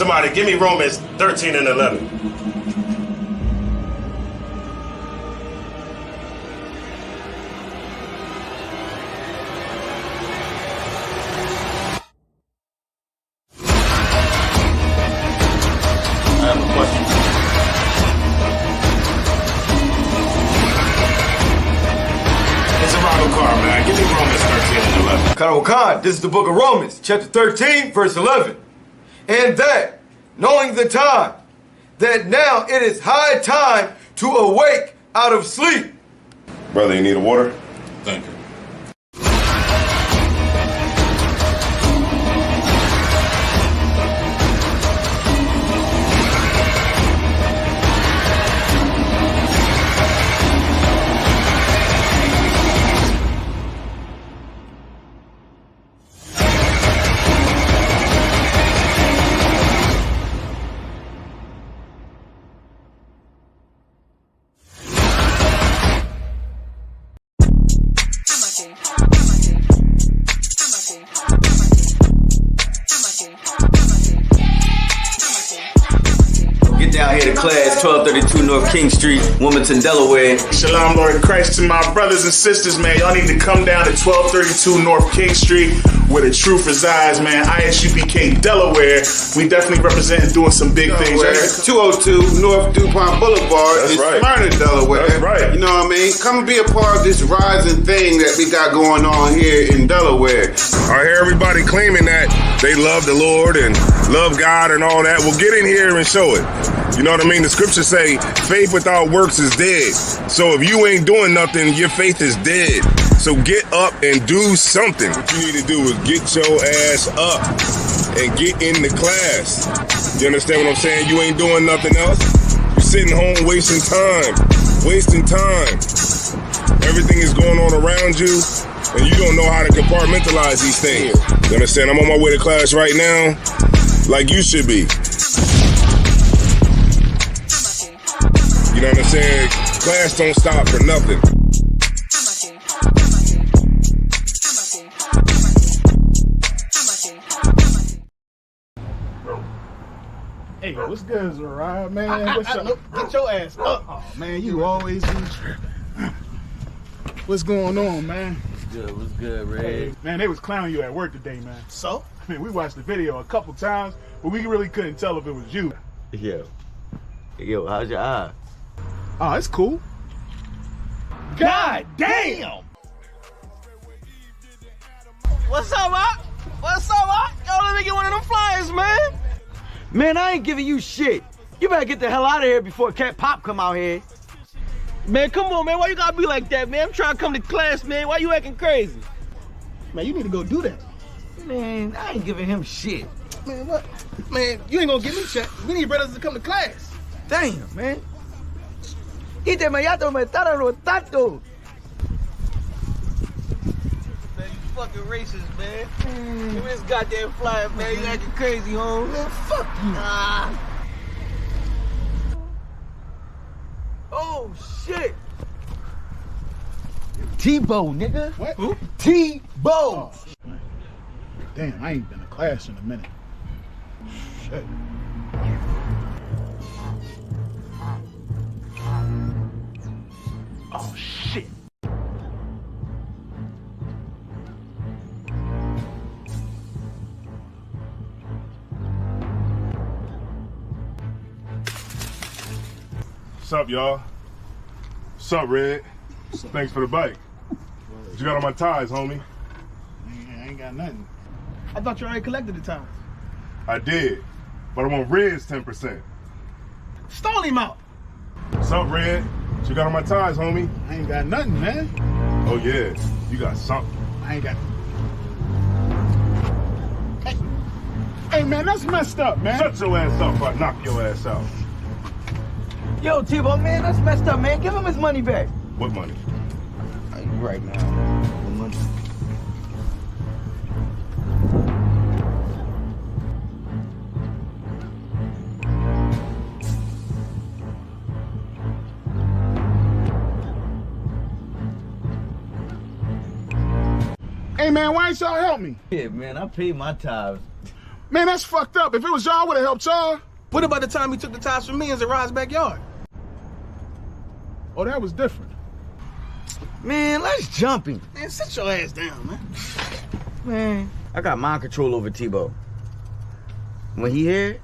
Somebody, give me Romans 13 and 11. I have a question. It's a Ronald Carr, man. Give me Romans 13 and 11. Khan, this is the book of Romans, chapter 13, verse 11. And that, knowing the time, that now it is high time to awake out of sleep. Brother, you need a water? Thank you. Get down here to class, 1232 North King Street, Wilmington, Delaware. Shalom, Lord in Christ, to my brothers and sisters, man. Y'all need to come down to 1232 North King Street, where the truth resides, man. ISUPK Delaware. We definitely representing doing some big things. Right? 202 North DuPont Boulevard That's in right. Smyrna, Delaware. That's right. You know what I mean? Come and be a part of this rising thing that we got going on here in Delaware. I hear everybody claiming that they love the Lord and love God and all that. Well, get in here and show it. You know what I mean? The scriptures say faith without works is dead. So if you ain't doing nothing, your faith is dead. So get up and do something. What you need to do is get your ass up and get in the class. You understand what I'm saying? You ain't doing nothing else. You're sitting home wasting time. Wasting time. Everything is going on around you, and you don't know how to compartmentalize these things. You understand? I'm on my way to class right now, like you should be. You know what I'm saying? Class don't stop for nothing. Hey, what's good, Zariah, man? What's up? Get your ass up. Oh, man, you always do tripping. What's going on, man? What's good, Ray? Hey, man, they was clowning you at work today, man. So? I mean, we watched the video a couple times, but we really couldn't tell if it was you. Yo, how's your eye? Oh, it's cool. God damn! What's up, Rock? What's up, Rock? Yo, let me get one of them flyers, man. Man, I ain't giving you shit. You better get the hell out of here before Cat Pop come out here. Man, come on, man. Why you gotta be like that, man? I'm trying to come to class, man. Why you acting crazy? Man, you need to go do that. Man, I ain't giving him shit. Man, what? Man, you ain't gonna give me shit. We need brothers to come to class. Damn, man. Ite me ya me estaron los tacos. Man, you fucking racist, man. Give me this goddamn flyer, man. You acting crazy, home. Man, fuck you. Oh, shit. Tebow, nigga. What? Who? Tebow. Damn, I ain't been to class in a minute. Shit. Oh, shit. What's up, y'all? What's up, Red? Thanks for the bike. What you got on my ties, homie? I ain't got nothing. I thought you already collected the time. I did, but I want Red's 10%. Stall him out. What's up, Red? What you got on my ties, homie? I ain't got nothing, man. Oh, yeah. You got something. I ain't got. Hey, man, that's messed up, man. Shut your ass up or I knock your ass out. Yo, Tebow, man, that's messed up, man. Give him his money back. What money? Right now. The money. Hey, man, why ain't y'all help me? Yeah, man, I paid my tithes. Man, that's fucked up. If it was y'all, I would have helped y'all. What about the time he took the ties from me in Rod's backyard? Oh, that was different. Man, let's jump him. Man, sit your ass down, man. Man, I got mind control over Tebow. When he here,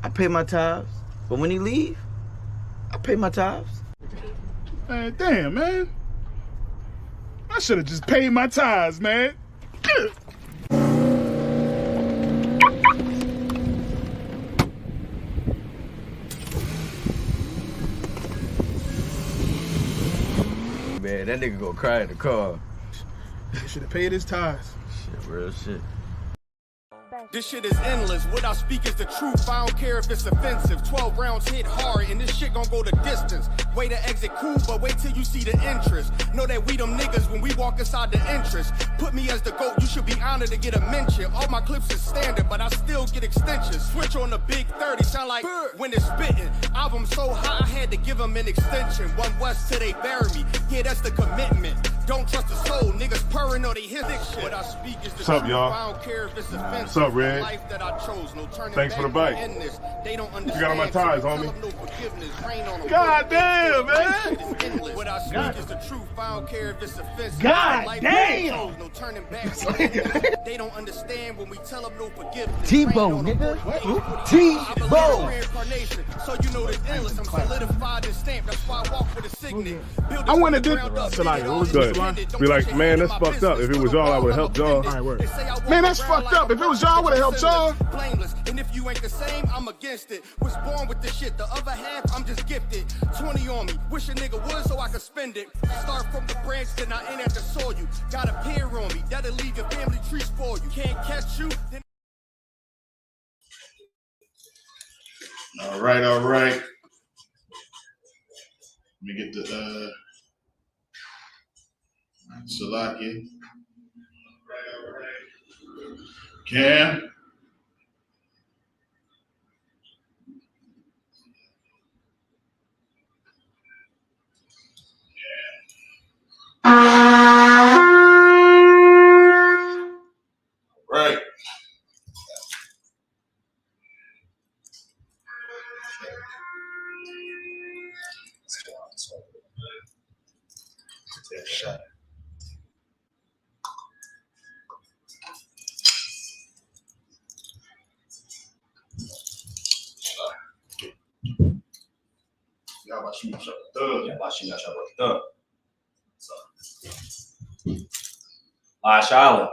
I pay my tithes. But when he leave, I pay my tithes. Man, damn, man. I should have just paid my tithes, man. Man, that nigga gonna cry in the car. He should have paid his tithes. Shit, real shit. This shit is endless. What I speak is the truth. I don't care if it's offensive. 12 rounds hit hard, and this shit gon' go the distance. Way to exit cool, but wait till you see the interest. Know that we them niggas when we walk inside the entrance. Put me as the GOAT, you should be honored to get a mention. All my clips is standard, but I still get extensions. Switch on the big 30, sound like when it's spitting. Album so high, I had to give them an extension. One West till they bury me. Yeah, that's the commitment. Don't trust the soul, niggas purring or they hit this shit. What I speak is the What's up, truth. y'all? I don't care if it's offensive. What's up, Red? Life that I chose, no turning Thanks for the back bike. in this. They don't understand. You got on my ties, homie. No forgiveness, rain on them. God damn, man. What I speak is the truth. I don't care if it's offensive. God Life damn. that I chose, no turning back. They don't understand when we tell them no forgiveness. Tebow, nigga. Tebow. Reincarnation, so you know the endless. I'm solidified and stamped. That's why I walk with a signet. I want to do Salaya. What was Good. good? Be like, man, that's fucked up. If it was y'all, I would have helped y'all. All right, word. Man, that's fucked up. If it was y'all, I would have helped y'all. Blameless, and if you ain't the same, I'm against it. Was born with this shit. The other half, I'm just gifted. 20 on me. Wish a nigga would so I could spend it. Start from the branch, then I ain't at the soil. You got a peer on me. That'll leave your family tree for you. Can't catch you. Then All right, all right. Let me get the Salaki. All right. Cam. Right. Shot.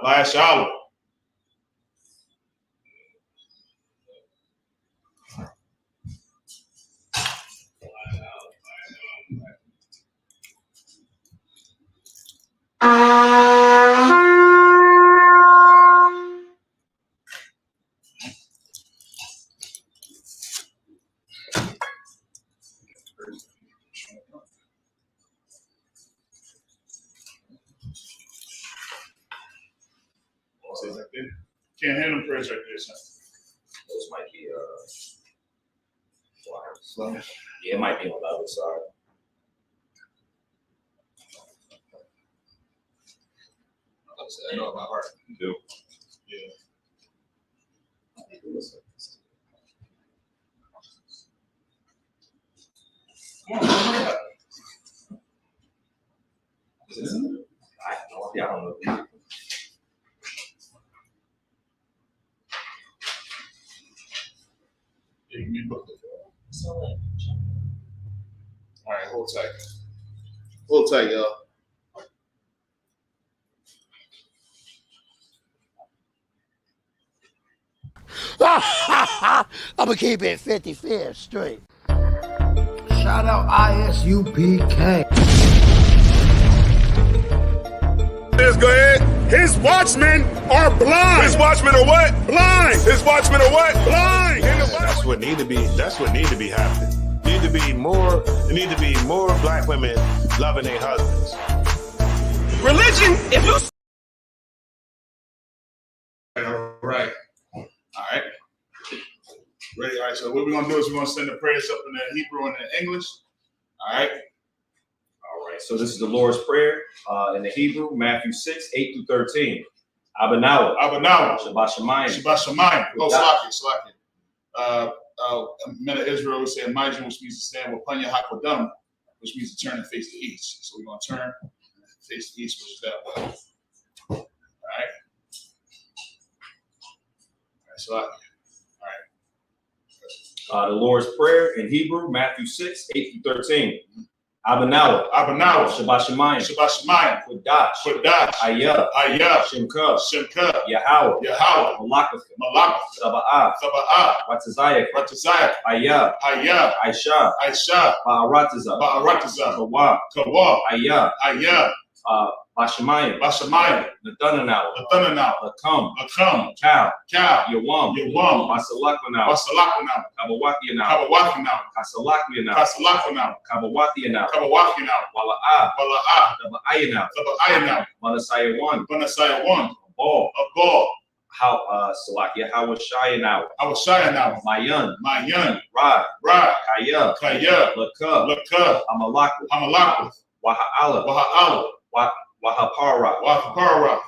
Last Charlotte. Can't handle prayers like this. Those might be flyers. Yeah, it might be on the other side. I know it by heart. You do. Yeah. I don't know. You can be booked. All right, hold tight. Hold tight, y'all. I'm gonna keep it 55th straight. Shout out ISUPK. Let's go ahead. His watchmen are blind. His watchmen are what? Blind. His watchmen are what? Blind. That's what need to be. That's what need to be happening. There need to be more black women loving their husbands. Religion, if you All right. Ready? All right, so what we're going to do is we're going to send the prayers up in the Hebrew and the English. All right. All right, so this is the Lord's Prayer in the Hebrew, Matthew 6, 8 through 13. Abanawa. Abanawa. Shabbat Shemayim. Shabbat Shemayim. Oh, Slakia. Men of Israel would say Majin, which means to stand with Panya Hakodam, which means to turn and face the east. So we're going to turn and face the east, which is that way. All right. All right, Slakia. The Lord's Prayer in Hebrew, Matthew 6, 8 through 13. Abanawa. Abanawa. Shabbat Shemayim. Shabbat Shemayim. Kodash. Kodash. Ayah. Ayah. Shemka. Shemka. Yahweh. Yahweh. Malakah. Malakah. Saba'ah. Saba'ah. Ratazayak. Ratazayak. Ayah. Ayah. Aisha. Aisha. Ba'arataza. Ba'arataza. Kawa. Kawa. Ayah. Ayah. Bashamayim. Bashamayim. Nathanael. Nathanael. Lakam. Lakam. Cow. Cow. Yawam. Yawam. Masalakmanau. Masalakmanau. Kabawakianau. Kabawakinau. Kasalakmianau. Kasalakmanau. Kabawakianau. Kabawakinau. Wala'ah. Wala'ah. Taba'ianau. Taba'ianau. Manasaya 1. Manasaya 1. Ball. A ball. How Salakia, how was Shayanau? I was Shayanau. Mayan. Mayan. Rod. Rod. Kaya. Kaya. Lakah. Lakah. Amalakwa. Amalakwa. Waha'ala. Waha'ala. Wahapara. Wahapara.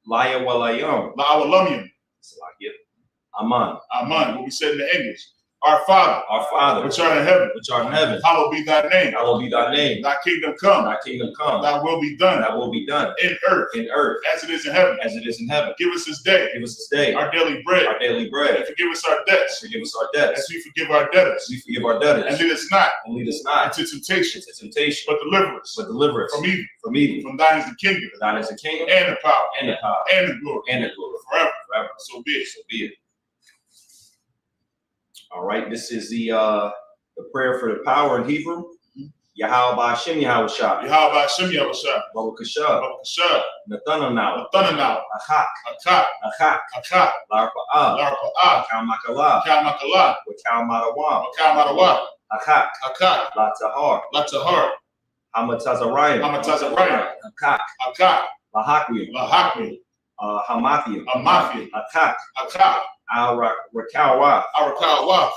Laya walayam. La'awalamyam. Salakia. Aman. Aman. What we said in the English. Our Father, which art in heaven, hallowed be thy name. Hallowed be thy name. Thy kingdom come. Thy kingdom come. Thy will be done. Thy will be done. In earth. As it is in heaven. As it is in heaven. Give us this day. Give us this day. Our daily bread. Our daily bread. And forgive us our debts. Forgive us our debts. As we forgive our debtors. As we forgive our debtors. And lead us not. And lead us not into temptation. But deliver us. From evil. From evil. From thine is the kingdom. For thine is the kingdom. And the power. And the power. And the glory. And the glory. Forever. So be it. So be it. All right, this is the prayer for the power in Hebrew. Yahweh Ba'ashem Yahweh Shah. Yahweh Ba'ashem Yahweh Shah. Babakashah. Babakashah. Nathanael. Nathanael. Achak. Achak. Achak. Achak. Larpa'ah. Larpa'ah. Kalmakala. Kalmakala. Wakalmadawam. Wakalmadawam. Achak. Achak. Latahar. Latahar. Hamatazarayim. Hamatazarayim. Achak. Achak. Lahakmi. Lahakmi. Hamathium. Hamathium. Achak. Achak. Al-Rakawa. Al-Rakawa.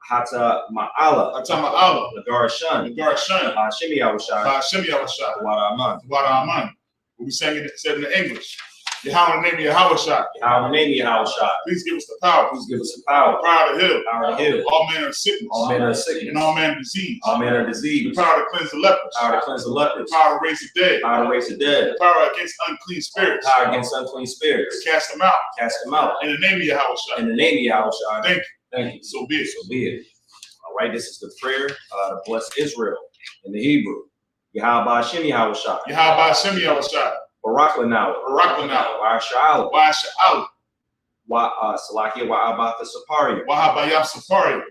Hata Ma'ala. Hata Ma'ala. Nagarashan. Nagarashan. Ba'ashem Yahweh Shah. Ba'ashem Yahweh Shah. Waraman. Waraman. We said in the English. Yahweh in the name of Yahweh Shah. Yahweh in the name of Yahweh Shah. Please give us the power. Please give us the power. Power to heal. Power to heal. All manner of sickness. All manner of sickness. And all manner of disease. All manner of disease. The power to cleanse the lepers. Power to cleanse the lepers. The power to raise the dead. Power to raise the dead. The power against unclean spirits. Power against unclean spirits. To cast them out. Cast them out. In the name of Yahweh Shah. In the name of Yahweh Shah. Thank you. Thank you. So be it. So be it. All right, this is the prayer to bless Israel in the Hebrew. Yahweh Ba'ashem Yahweh Shah. Yahweh Ba'ashem Yahweh Shah. Baraklanau. Baraklanau. Wa'asha'ala. Wa'asha'ala. Salakia Wa'abatha Saparia. Wa'abayam Saparia.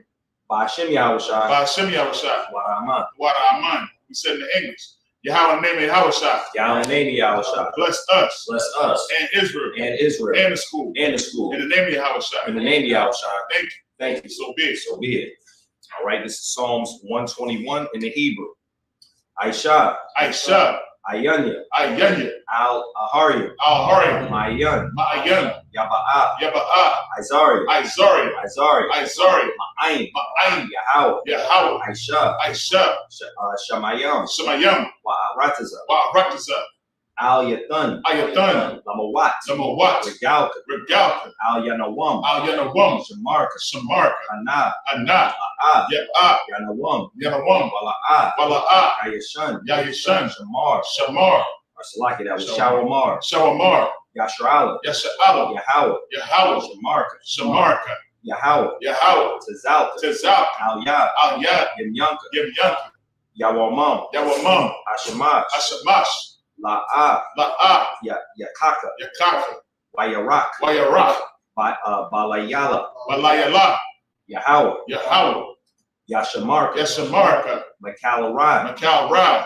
Ba'ashem Yahweh Shah. Ba'ashem Yahweh Shah. Wa'aman. Wa'aman. We said in the English. Yahweh in the name of Yahweh Shah. Yahweh in the name of Yahweh Shah. Bless us. Bless us. And Israel. And Israel. And the school. And the school. In the name of Yahweh Shah. In the name of Yahweh Shah. Thank you. Thank you. So be it. So be it. All right, this is Psalms 121 in the Hebrew. Aisha. Aisha. Ayanya. Ayanya. Al-Ahariya. Al-Ahariya. Ma'ayan. Ma'ayan. Yaba'ah. Yaba'ah. Izari. Izari. Izari. Izari. Ma'ayin. Ma'ayin. Yahweh. Yahweh. Aisha. Aisha. Shamayam. Shamayam. Wa'arataza. Wa'arataza. Al-Yathan. Al-Yathan. Lamawat. Lamawat. Regalka. Regalka. Al-Yanawam. Al-Yanawam. Shamarka. Shamarka. Anah. Anah. La'ah. Ya'ah. Yanawam. Yanawam. Wala'ah. Wala'ah. Yayashan. Yayashan. Shamar. Shamar. Or Salaki, that was Shawamar. Shawamar. Yashra'ala. Yasha'ala. Yahweh. Yahweh. Shamarka. Shamarka. Yahweh. Yahweh. Tazalka. Tazalka. Al-Yad. Al-Yad. Yemyanka. Yemyanka. Yawamam. Yawamam. Hashamash. Hashamash. La'ah. La'ah. Yakaka. Yakaka. Wayarak. Wayarak. Balayala. Balayala. Yahweh. Yahweh. Yashamarka. Yashamarka. Makal'Rai. Makal'Rai.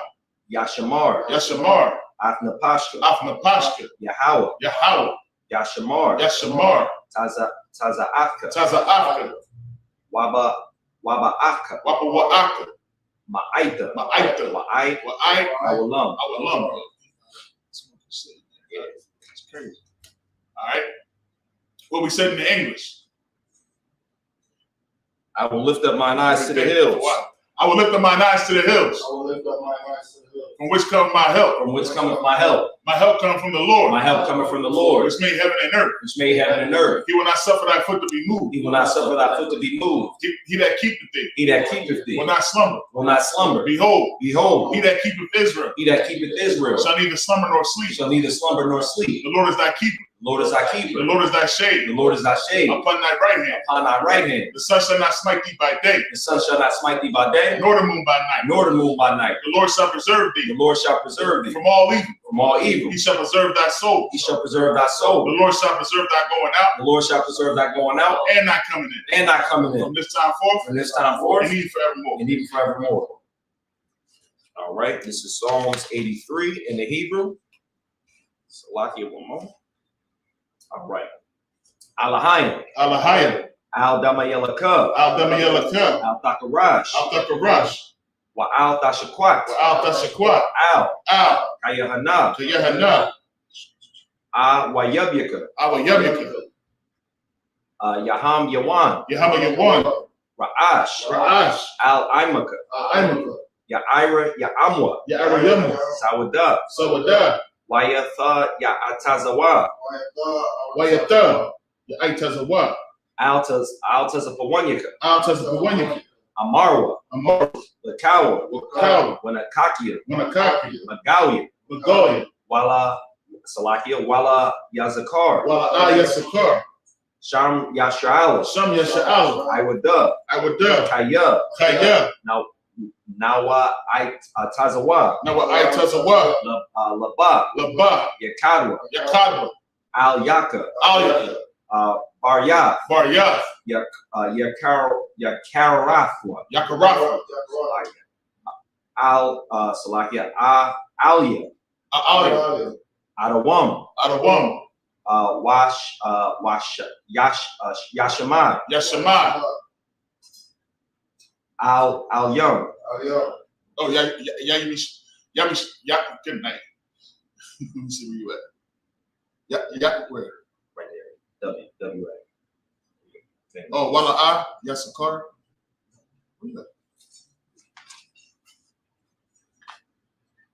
Yashamar. Yashamar. Athnapashka. Athnapashka. Yahweh. Yahweh. Yashamar. Yashamar. Taza'aka. Taza'aka. Waba'aka. Wapawa'aka. Ma'aita. Ma'aita. Wa'ai. Wa'ai. Awalam. Awalam. It's crazy. All right. What we said in the English. I will lift up mine eyes to the hills. I will lift up mine eyes to the hills. I will lift up my eyes to the hills. From which cometh my help. From which cometh my help. My help cometh from the Lord. My help cometh from the Lord. Which made heaven and earth. Which made heaven and earth. He will not suffer thy foot to be moved. He will not suffer thy foot to be moved. He that keepeth thee. He that keepeth thee. Will not slumber. Will not slumber. Behold. Behold. He that keepeth Israel. He that keepeth Israel. Shall neither slumber nor sleep. Shall neither slumber nor sleep. The Lord is thy keeper. The Lord is thy keeper. The Lord is thy shade. The Lord is thy shade. Upon thy right hand. Upon thy right hand. The sun shall not smite thee by day. The sun shall not smite thee by day. Nor the moon by night. Nor the moon by night. The Lord shall preserve thee. The Lord shall preserve thee. From all evil. From all evil. He shall preserve thy soul. He shall preserve thy soul. The Lord shall preserve thy going out. The Lord shall preserve thy going out. And thy coming in. And thy coming in. From this time forth. From this time forth. And even forevermore. And even forevermore. All right. This is Psalms 83 in the Hebrew. Salakia one moment. All right. Alahayim. Alahayim. Al Damayelaka. Al Damayelaka. Al Thakarash. Al Thakarash. Wa Al Tashakwat. Al Tashakwat. Al. Al. Kayahana. Kayahana. Wayabyaka. Awayabyaka. Yaham Yawan. Yaham Yawan. Ra'ash. Ra'ash. Al Imaka. Imaka. Ya'ira Ya'amwa. Ya'ira Yamwa. Sawada. Sawada. Wayatha Ya'atazawa. Wayatha Ya'atazawa. Altazapawanyaka. Altazapawanyaka. Amarwa. Amarwa. Lakawa. Lakawa. Wanakakia. Wanakakia. Magalia. Magalia. Wala Salakia. Wala Yazakar. Wala Yazakar. Sham Yasha'ala. Sham Yasha'ala. Iwada. Kaya. Kaya. Nawa Tazawa. Nawa Tazawa. Laba. Laba. Yakadwa. Yakadwa. Al Yaka. Al Yaka. Baryath. Baryath. Yakarafwa. Yakarafwa. Al Salakia. Alia. Alia. Adawam. Adawam. Yashamai. Yashamai. Al Young. Oh, yeah, good night. Let me see where you at. Yeah, where? Right there. WA. Oh, Wala Yasakar. Where you at?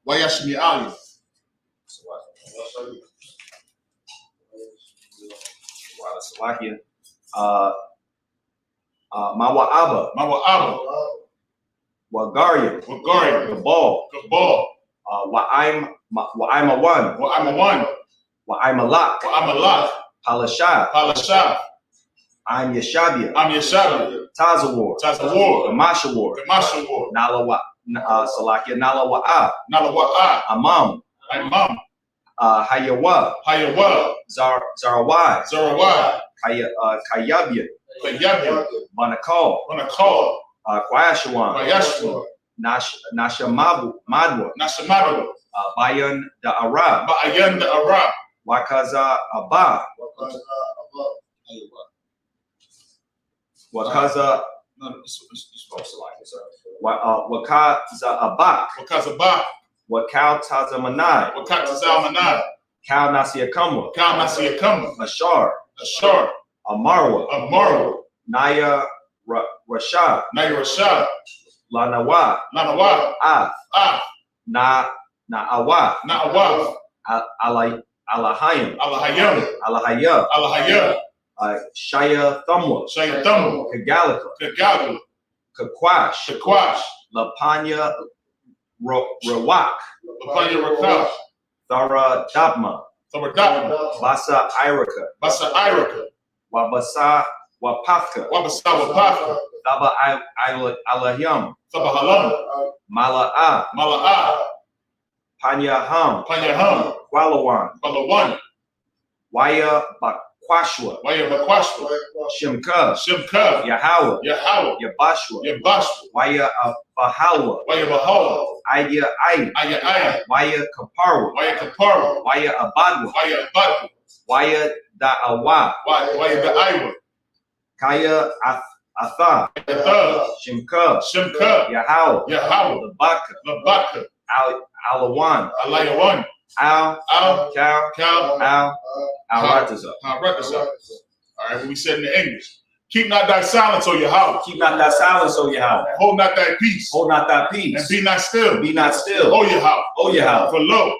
Wayashmi Ali. Salakia. Mawa'aba. Mawa'aba. Wagaria. Wagaria. Gabal. Gabal. Wa'im a one. Wa'im a one. Wa'im a lock. Wa'im a lock. Palashah. Palashah. I'm Yeshabia. I'm Yeshabia. Tazawar. Tazawar. Gamashawar. Gamashawar. Nala Salakia. Nala Wa'a. Nala Wa'a. Amam. Imam. Hayawa. Hayawa. Zarawai. Zarawai. Kayabia. Kayabia. Banakal. Banakal. Kwayashawan. Kwayashawan. Nashamabu. Madwa. Nashamabu. Bayan da Arab. Bayan da Arab. Wakaza Abba. Wakaza. No, it's false. Wakaza Abak. Wakaza Abak. Wakal Tazamanai. Wakal Tazamanai. Kal Nasiakamwa. Kal Nasiakamwa. Ashar. Ashar. Amarwa. Amarwa. Naya Rashad. Naya Rashad. Lanawa. Lanawa. Af. Na'awa. Na'awa. Alahayim. Alahayim. Alahaya. Alahaya. Shaya Thumwa. Shaya Thumwa. Kagalika. Kagalika. Kakwash. Kakwash. Lapanya Rawak. Lapanya Rawak. Thara Dabma. Thara Dabma. Basa Iraka. Basa Iraka. Wabasa Wapafka. Wabasa Wapafka. Thaba Alahim. Thaba Halam. Mala'a. Mala'a. Panyaham. Panyaham. Walawan. Walawan. Waya Bakwashwa. Waya Bakwashwa. Shimka. Shimka. Yahawa. Yahawa. Yabashwa. Yabashwa. Waya Bahalwa. Waya Bahalwa. Aya Aya. Aya Aya. Waya Kaparwa. Waya Kaparwa. Waya Abadwa. Waya Abadwa. Waya Da'awa. Waya Da'awa. Kaya Atha. Atha. Shimka. Shimka. Yahawa. Yahawa. Labaka. Labaka. Alawan. Alayawan. Al. Cal. Cal. Al. Al-Rataza. Al-Rataza. All right, what we said in the English. Keep not thy silence, O Yahweh. Keep not thy silence, O Yahweh. Hold not thy peace. Hold not thy peace. And be not still. Be not still. O Yahweh. O Yahweh. For lo,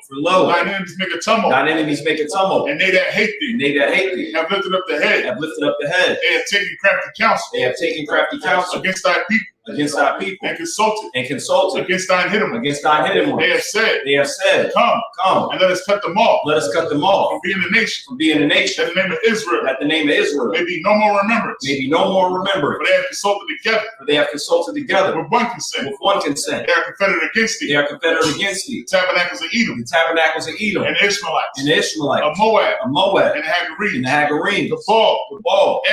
thine enemies make a tumult. Thine enemies make a tumult. And they that hate thee. And they that hate thee. Have lifted up the head. Have lifted up the head. They have taken crafty counsel. They have taken crafty counsel. Against thy people. Against thy people. And consulted. And consulted. Against thine hidden ones. Against thine hidden ones. They have said. They have said. Come. And let us cut them off. Let us cut them off. From being a nation. From being a nation. That the name of Israel. That the name of Israel. May be no more remembrance. May be no more remembrance. For they have consulted together. For they have consulted together. With one consent. With one consent. They are confederate against thee. They are confederate against thee. The tabernacles of Edom. The tabernacles of Edom. And the Ishmaelites. And the Ishmaelites. Of Moab. Of Moab. And the Hagarenes. And the Hagarenes. The Baal. The Baal.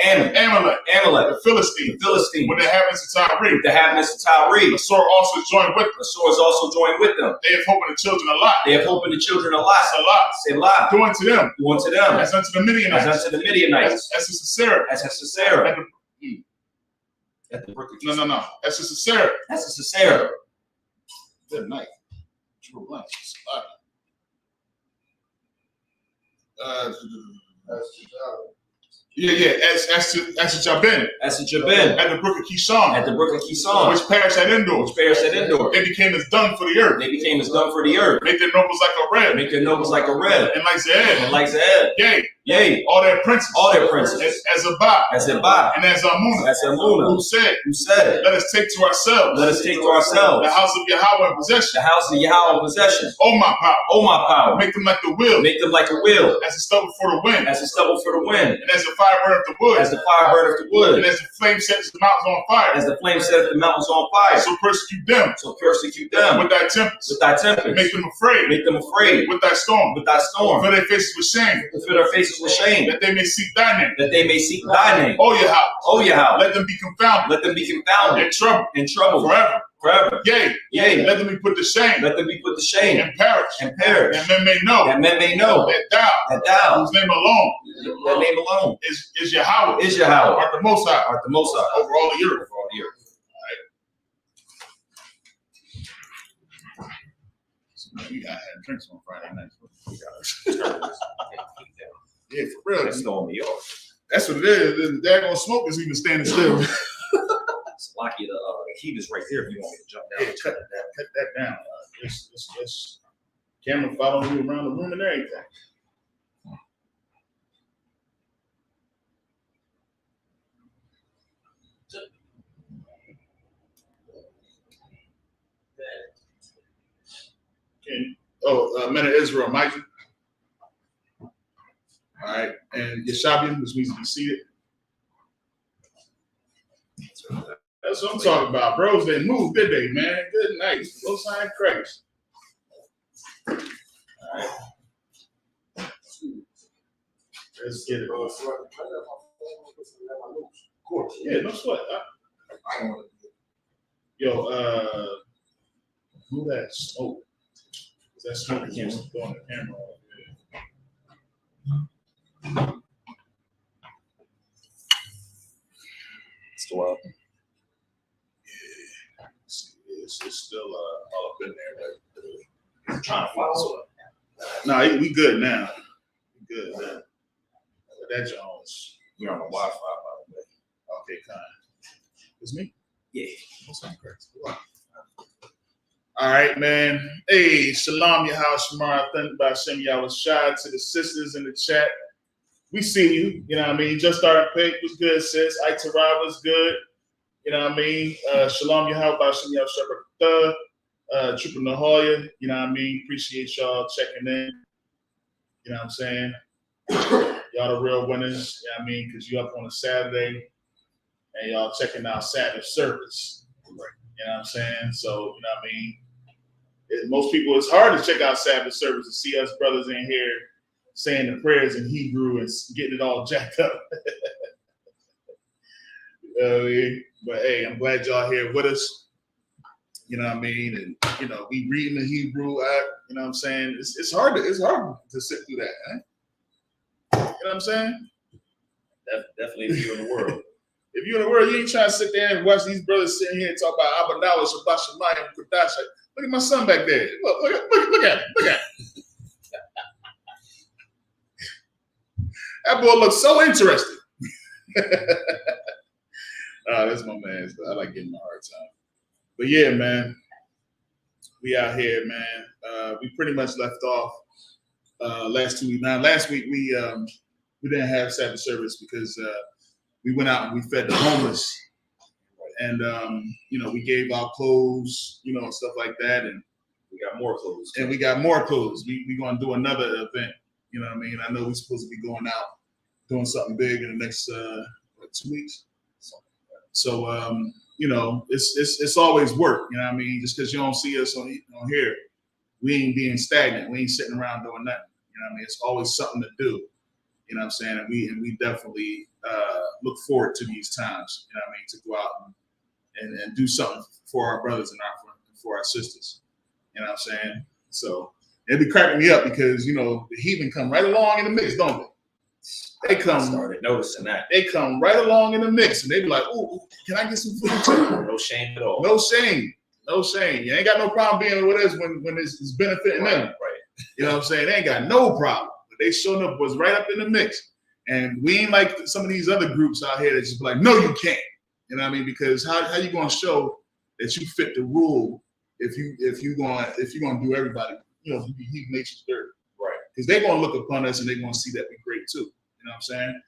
Ammon. Amalek. The Philistines. The Philistines. With the inhabitants of Tyre. With the inhabitants of Tyre. The sword also joined with them. The sword is also joined with them. They have hope in the children a lot. They have hope in the children a lot. Selah. Do unto them. Do unto them. As unto the Midianites. As unto the Midianites. As to Sisera. As to Sisera. At the brook of Kishon. No. As to Sisera. As to Sisera. Good night. True blank. As to Jabin. As to Jabin. At the brook of Kishon. At the brook of Kishon. Which perished at Endor. Which perished at Endor. They became as dung for the earth. They became as dung for the earth. Make their nobles like a red. Make their nobles like a red. And like Zeed. And like Zeed. Yea. All their princes. All their princes. As Abba. As Abba. And as Amunah. As Amunah. Who said. Let us take to ourselves. Let us take to ourselves. The house of Yahweh in possession. The house of Yahweh in possession. Oh my power. Oh my power. Make them like the wheel. Make them like a wheel. As a stubble for the wind. As a stubble for the wind. And as the fire burneth the wood. As the fire burneth the wood. And as the flame sets the mountains on fire. As the flame sets the mountains on fire. So persecute them. So persecute them. With thy tempest. With thy tempest. Make them afraid. Make them afraid. With thy storm. With thy storm. Fill their faces with shame. Fill their faces with shame. That they may seek thy name. That they may seek thy name. Oh Yahweh. Oh Yahweh. Let them be confounded. Let them be confounded. In trouble. In trouble. Forever. Forever. Yea. Let them be put to shame. Let them be put to shame. And perish. And perish. That men may know. That men may know. That thou. Whose name alone. That name alone. Is Yahweh. Is Yahweh. Art the Most High. Art the Most High. Over all the earth. Over all the earth. I had drinks on Friday night. Yeah, for real. That's throwing me off. That's what it is. The daggone smoke is even standing still. It's lucky the heat is right there if you want me to jump down. Yeah, cut that down. This camera following you around the room and everything. Men of Israel, Mike. All right, and Yeshabian, which means to be seated. That's what I'm talking about. Bros didn't move, did they, man? Good night. No sign Christ. All right. Let's get it. Yeah, no sweat. Yo, who that smoke? That smoke can't go on the camera. Still up. Yeah. It's still all up in there. But, trying to follow up. No, we good now. We good now. That Jones. We're on the Wi-Fi, by the way. Okay, kind. It's me? Yeah. That's not correct. All right, man. Hey, Shalom, Yahweh Shemar. Thank you by Hashem Yahweh Shai to the sisters in the chat. We see you. You know what I mean? Just started pick was good, sis. Ike Tara was good. You know what I mean? Shalom, Yahweh by Hashem Yahweh Shai. Trooper Nahoya. You know what I mean? Appreciate y'all checking in. You know what I'm saying? Y'all the real winners. You know what I mean? Because you up on a Saturday and y'all checking out Sabbath Service. You know what I'm saying? So, you know what I mean? Most people, it's hard to check out Sabbath Service to see us brothers in here saying the prayers in Hebrew and getting it all jacked up. You know what I mean? But hey, I'm glad y'all here with us. You know what I mean? And, you know, we reading the Hebrew, you know what I'm saying? It's hard to sit through that, eh? You know what I'm saying? Definitely if you're in the world. If you're in the world, you ain't trying to sit there and watch these brothers sitting here and talk about Abanawa, Shabbat Shemayim, Kudash. Look at my son back there. Look at him. Look at him. That boy looks so interested. That's my man. I like giving him a hard time. But yeah, man, we out here, man. We pretty much left off last 2 weeks. Now, last week we didn't have Sabbath service because we went out and we fed the homeless, and we gave out clothes, and stuff like that, and we got more clothes. And we got more clothes. We're gonna do another event. You know what I mean? I know we're supposed to be going out doing something big in the next 2 weeks. So it's always work. You know what I mean? Just because you don't see us on here, we ain't being stagnant. We ain't sitting around doing nothing. You know what I mean? It's always something to do. You know what I'm saying? And we definitely look forward to these times. You know what I mean? To go out and do something for our brothers and for our sisters. You know what I'm saying? So it'd be cracking me up because the heathen come right along in the mix, don't they? They come. I started noticing that. They come right along in the mix, and they be like, "Ooh, can I get some food too?" No shame at all. No shame. No shame. You ain't got no problem being with us when it's benefiting them. Right. You know what I'm saying? They ain't got no problem. But they showing up was right up in the mix, and we ain't like some of these other groups out here that just be like, "No, you can't." You know what I mean? Because how you gonna show that you fit the rule if you gonna do everybody? He nature's dirt. Right. Because they're gonna look upon us and they're gonna see that we're great too. You know what I'm saying?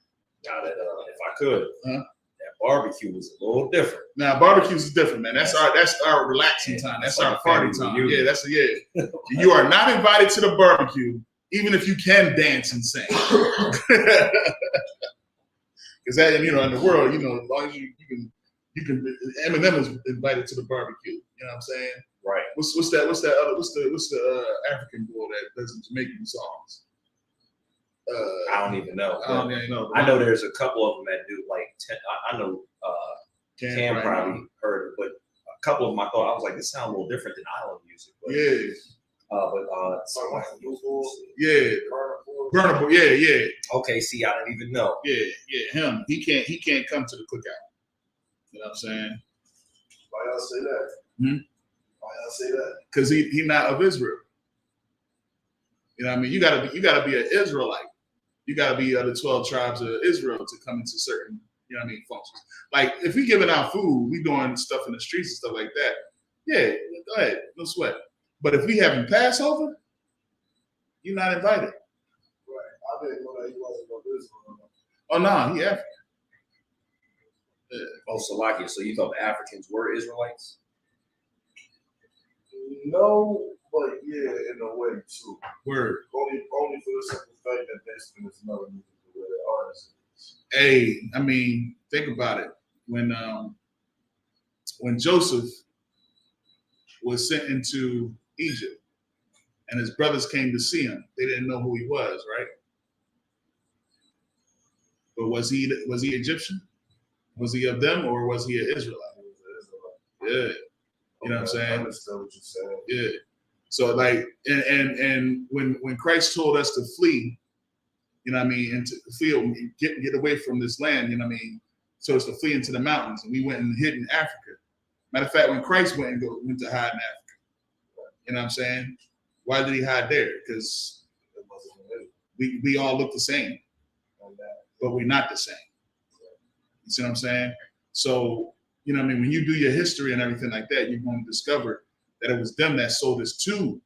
Now that if I could, that barbecue was a little different. Now barbecues is different, man. That's our relaxing time. That's our party time. Yeah, You are not invited to the barbecue, even if you can dance and sing. Because that, in the world, as long as you can. Eminem is invited to the barbecue. You know what I'm saying? Right. What's the African boy that does Jamaican songs? I don't even know. I don't even know. I know there's a couple of them that do I know Cam probably heard it, but a couple of them I was like, this sounds a little different than island music. But, Burna Boy, yeah. Okay, see, I didn't even know. Yeah, him. He can't come to the cookout. You know what I'm saying? Why y'all say that? Why y'all say that? Because he not of Israel. You know what I mean? You gotta be an Israelite. You gotta be of the 12 tribes of Israel to come into certain, functions. Like if we giving out food, we doing stuff in the streets and stuff like that. Yeah, go ahead, no sweat. But if we having Passover, you're not invited. Right. I didn't know that he wasn't of Israel. Oh no, he African. Yeah. Oh, Salakia. So you thought the Africans were Israelites? No, but yeah, in a way too. Word. Only for the simple fact that this is another music the way the artist is. Hey, I mean, think about it. When Joseph was sent into Egypt and his brothers came to see him, they didn't know who he was, right? But was he Egyptian? Was he of them or was he an Israelite? He was an Israelite. Yeah. You know what I'm saying? I understand what you're saying. Yeah. So and when Christ told us to flee, and to flee, get away from this land, so as to flee into the mountains, and we went and hid in Africa. Matter of fact, when Christ went to hide in Africa, you know what I'm saying? Why did he hide there? Because we all look the same, but we're not the same. You see what I'm saying? So, when you do your history and everything like that, you're going to discover that it was them that sold us to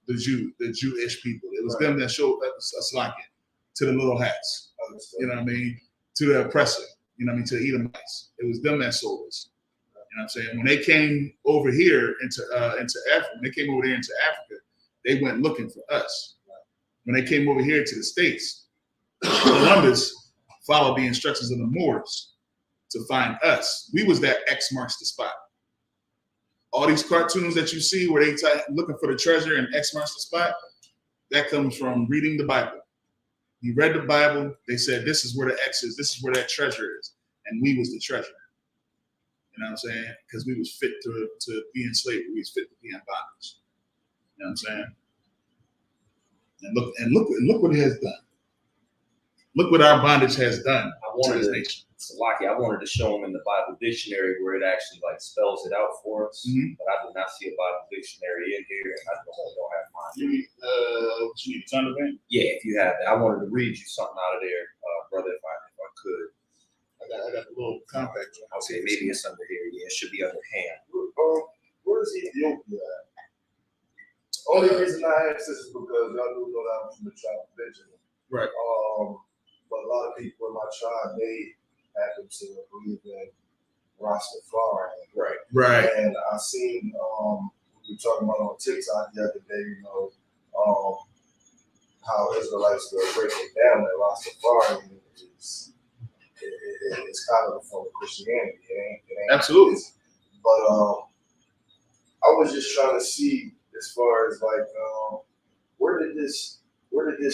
the Jewish people. It was them that showed us like it to the little hats. You know what I mean? To the oppressor. You know what I mean? To the Edomites. It was them that sold us. You know what I'm saying? When they came over here into Africa, when they came over there into Africa, they went looking for us. When they came over here to the States, Columbus followed the instructions of the Moors to find us. We was that X marks the spot. All these cartoons that you see where they looking for the treasure and X marks the spot, that comes from reading the Bible. You read the Bible, they said this is where the X is, this is where that treasure is. And we was the treasure. You know what I'm saying? Because we was fit to be in slavery. We was fit to be in bondage. You know what I'm saying? And look what it has done. Look what our bondage has done to this nation. Salaki, I wanted to show them in the Bible dictionary where it actually spells it out for us, but I do not see a Bible dictionary in here, and I don't have mine. You need a ton of it? Yeah, if you have it. I wanted to read you something out of there, brother, if I could. got the little compact. Okay, maybe it's under here. Yeah, it should be under Ham. Where's Ethiopia at? Only reason I ask this is because y'all do know that I'm from the tribe of Benjamin. Right. But a lot of people in my tribe, they happen to believe in Rastafari. Right. Right. And I seen we were talking about on TikTok the other day, how Israelites were breaking down that Rastafari is it's kind of a form of Christianity. It ain't Absolutely. But I was just trying to see as far as like where did this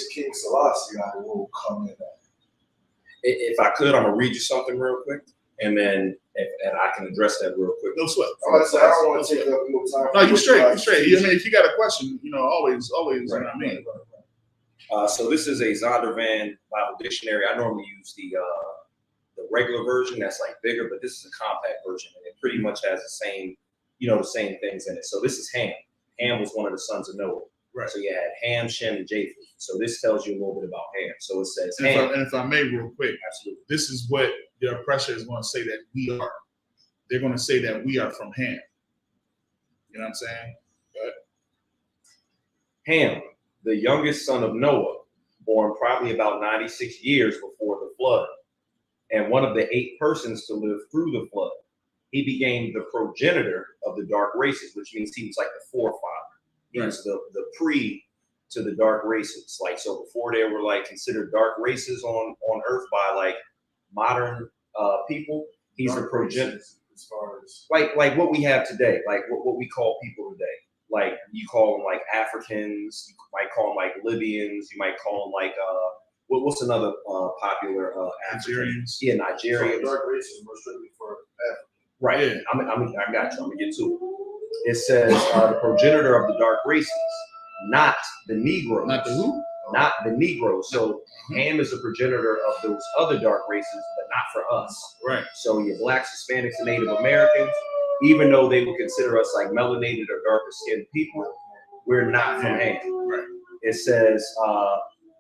King Selassie rule come in at? If I could, I'm gonna read you something real quick, and then and I can address that real quick. No sweat. I don't want to take up no time. No, you straight. You straight. I mean, if you got a question, always. Right. You know what I mean. So this is a Zondervan Bible Dictionary. I normally use the regular version that's like bigger, but this is a compact version, and it pretty much has the same, the same things in it. So this is Ham. Ham was one of the sons of Noah. Right. So you had Ham, Shem, and Japheth. So this tells you a little bit about Ham. So it says And Ham. if I may, real quick, Absolutely. this is what the oppressor is going to say that we are. They're going to say that we are from Ham. You know what I'm saying? Ham, the youngest son of Noah, born probably about 96 years before the flood, and one of the 8 persons to live through the flood. He became the progenitor of the dark races, which means he was like the forefather. He was the pre to the dark races. Like, so before they were like considered dark races on earth by like modern people, he's the progenitor. As far as like what we have today, like what we call people today. Like you call them like Africans, you might call them like Libyans, you might call them like what's another popular Nigerians. Yeah, Nigerians. So dark races were strictly for Africa. Right. Yeah. I got you. I'm gonna get to it. It says the progenitor of the dark races, not the Negroes. Not the who? Not the Negroes. So Ham is the progenitor of those other dark races, but not for us. Right. So your blacks, Hispanics, and Native Americans, even though they would consider us like melanated or darker skinned people, we're not from Ham. Right. It says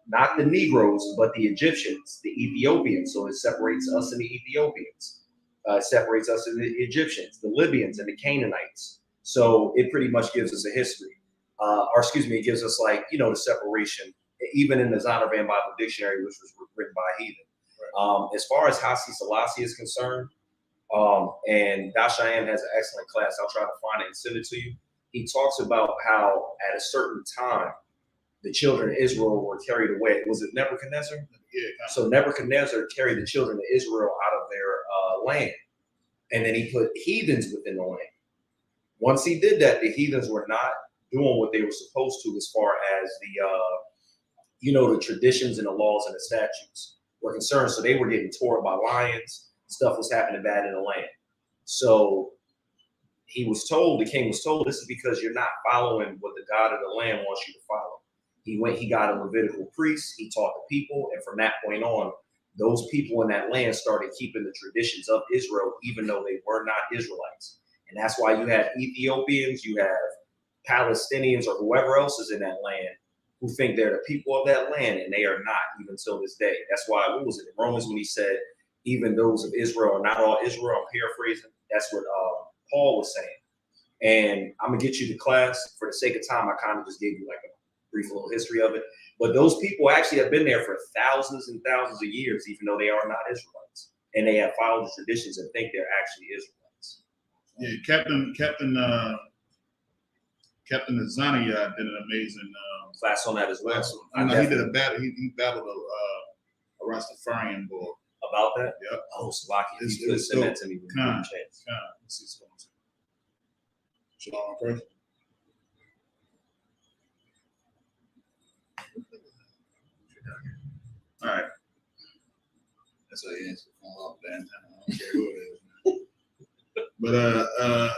not the Negroes, but the Egyptians, the Ethiopians. So it separates us and the Ethiopians. It separates us and the Egyptians, the Libyans, and the Canaanites. So it pretty much gives us a history. It gives us like, the separation, even in the Zondervan Bible Dictionary, which was written by a heathen. Right. As far as Haile Selassie is concerned, and Dashayan has an excellent class, I'll try to find it and send it to you. He talks about how at a certain time, the children of Israel were carried away. Was it Nebuchadnezzar? Yeah. So Nebuchadnezzar carried the children of Israel out of their land. And then he put heathens within the land. Once he did that, the heathens were not doing what they were supposed to as far as the traditions and the laws and the statutes were concerned. So they were getting torn by lions. Stuff was happening bad in the land. So the king was told, this is because you're not following what the God of the land wants you to follow. He got a Levitical priest, he taught the people, and from that point on, those people in that land started keeping the traditions of Israel, even though they were not Israelites. And that's why you have Ethiopians, you have Palestinians, or whoever else is in that land who think they're the people of that land, and they are not even till this day. That's why, what was it in Romans when he said, even those of Israel are not all Israel? I'm paraphrasing. That's what Paul was saying. And I'm going to get you to class. For the sake of time, I kind of just gave you like a brief little history of it. But those people actually have been there for thousands and thousands of years, even though they are not Israelites. And they have followed the traditions and think they're actually Israelites. Yeah, Captain Azania did an amazing class on that as well. He did a battle. He battled a Rastafarian boy. About that? Yep. Oh, Slovakia. It You was send dope. that to me. Let's see what's going on. Shalom first. All right. That's how he answered the phone off damn time. I don't care who it is. But let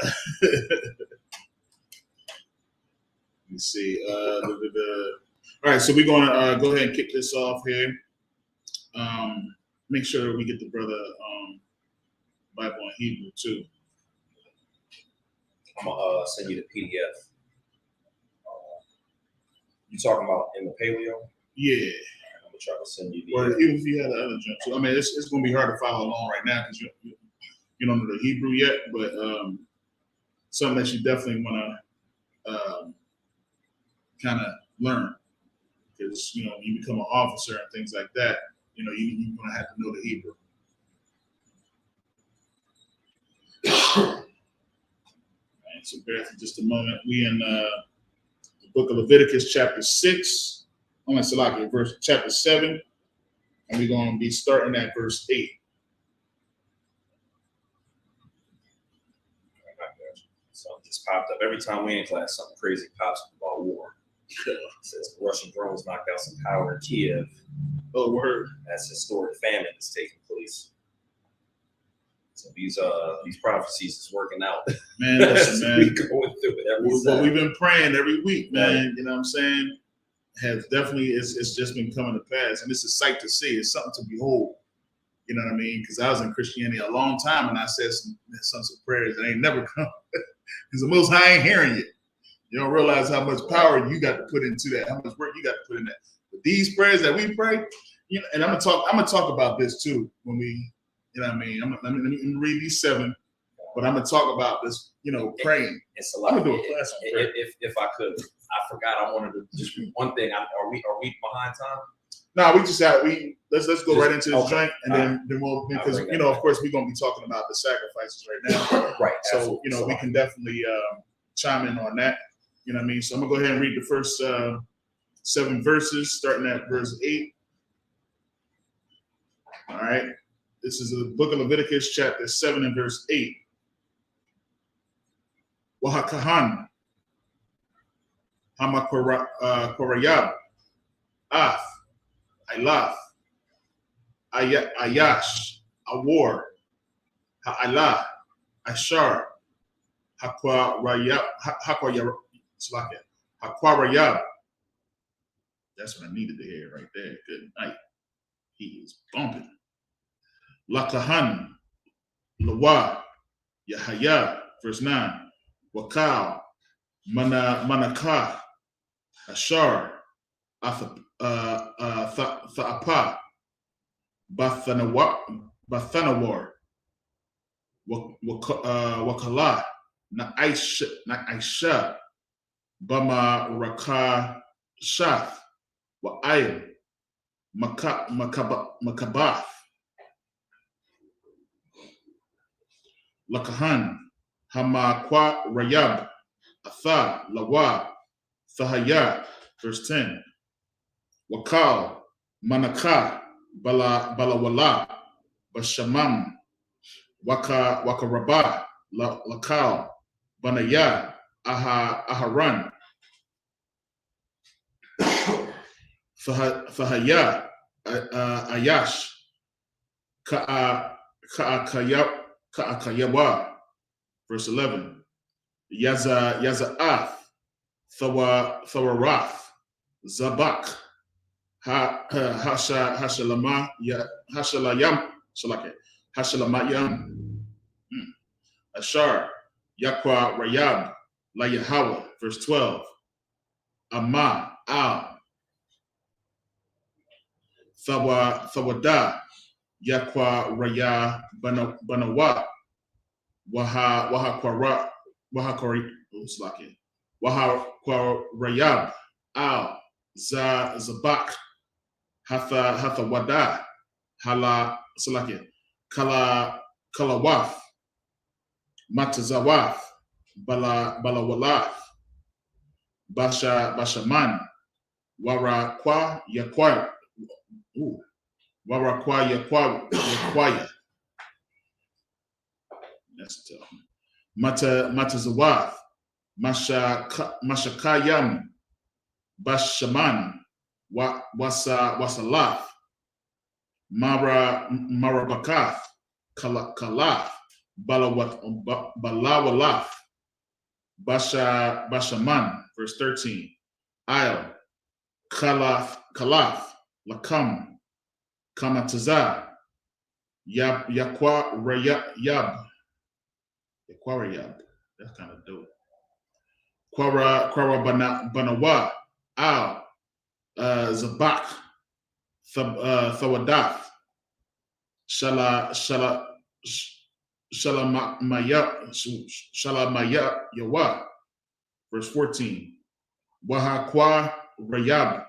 me see. All right, so we're going to go ahead and kick this off here. Make sure we get the brother Bible in Hebrew too. I'm gonna send you the PDF. You talking about in the paleo? Yeah. I'm gonna try to send you the. Or even if you had the other jump. So I mean, it's going to be hard to follow along right now because you don't know the Hebrew yet, but something that you definitely want to kind of learn, because when you become an officer and things like that, you're going to have to know the Hebrew. Right, so bear for just a moment. We in the book of Leviticus, chapter 6. Verse chapter 7, and we're going to be starting at verse 8. Something just popped up every time we in class. Something crazy pops up about war. It says Russian drones knocked out some power in Kiev. Oh, word! As historic famine is taking place. So these prophecies is working out. Man, listen, man. We going through it every what we've been praying every week, man. You know what I'm saying? Has definitely it's just been coming to pass, and it's a sight to see. It's something to behold. You know what I mean? Because I was in Christianity a long time, and I said some prayers that ain't never come. Because the Most High ain't hearing you. You don't realize how much power you got to put into that, how much work you got to put in that. But these prayers that we pray, and I'm gonna talk about this too when we, you know what I mean? Let me read these 7, but I'm gonna talk about this, praying. It's a lot. I'm gonna do a class on prayer. If I could, I forgot I wanted to just read one thing. Are we behind time? No, we just let's go right into this joint, and then we'll, because of course we're gonna be talking about the sacrifices right now. Right. So we can definitely chime in on that. You know what I mean? So I'm gonna go ahead and read the first 7 verses, starting at verse 8. All right. This is the book of Leviticus, chapter 7 and verse 8. Wahakahan Hamakorayab Af Ilaf Ayash Awar Ha'ala Ashar Hakwarayab. That's what I needed to hear right there. Good night. He is bumping. Lakahan Lawa Yahaya, verse 9. Wakal Manakah Ashar Tha'apa Bathanawar Wakala Na'aisha Bama Raka Shath Wa'ayim Makabath Lakahan Hamakwa Rayab Atha Lawa Thahaya, verse 10. Wakal Manaka Balawala Bashamam Wakaraba Lakal Banaya Aharan Thahaya Ayash Ka'akayawa, verse 11. Yaza'ath Thawarath Zabak Hashalamayam Ashar Yakwa Rayab La Yahweh, verse 12. Amma Al Thawada Yakwa Raya Banawa Wahakwa Rayab Al Zabak Hatha Wada Hala Salaki Kalawaf Matazawath Balawalah Bashaman Warakwa Yakwaya Yakwaya. That's tough. Matazawath Mashakayam Bashaman Wasalath Marabakath Kalath Balawalath Bashaman, verse 13. Ayel Kalath Lakam Kamataza Yakwa Rayab. That's kind of dope. Kwara Banawa Al Zabak Thawadath, Shalamaya Yawa. Verse 14. Wahakwa Rayab.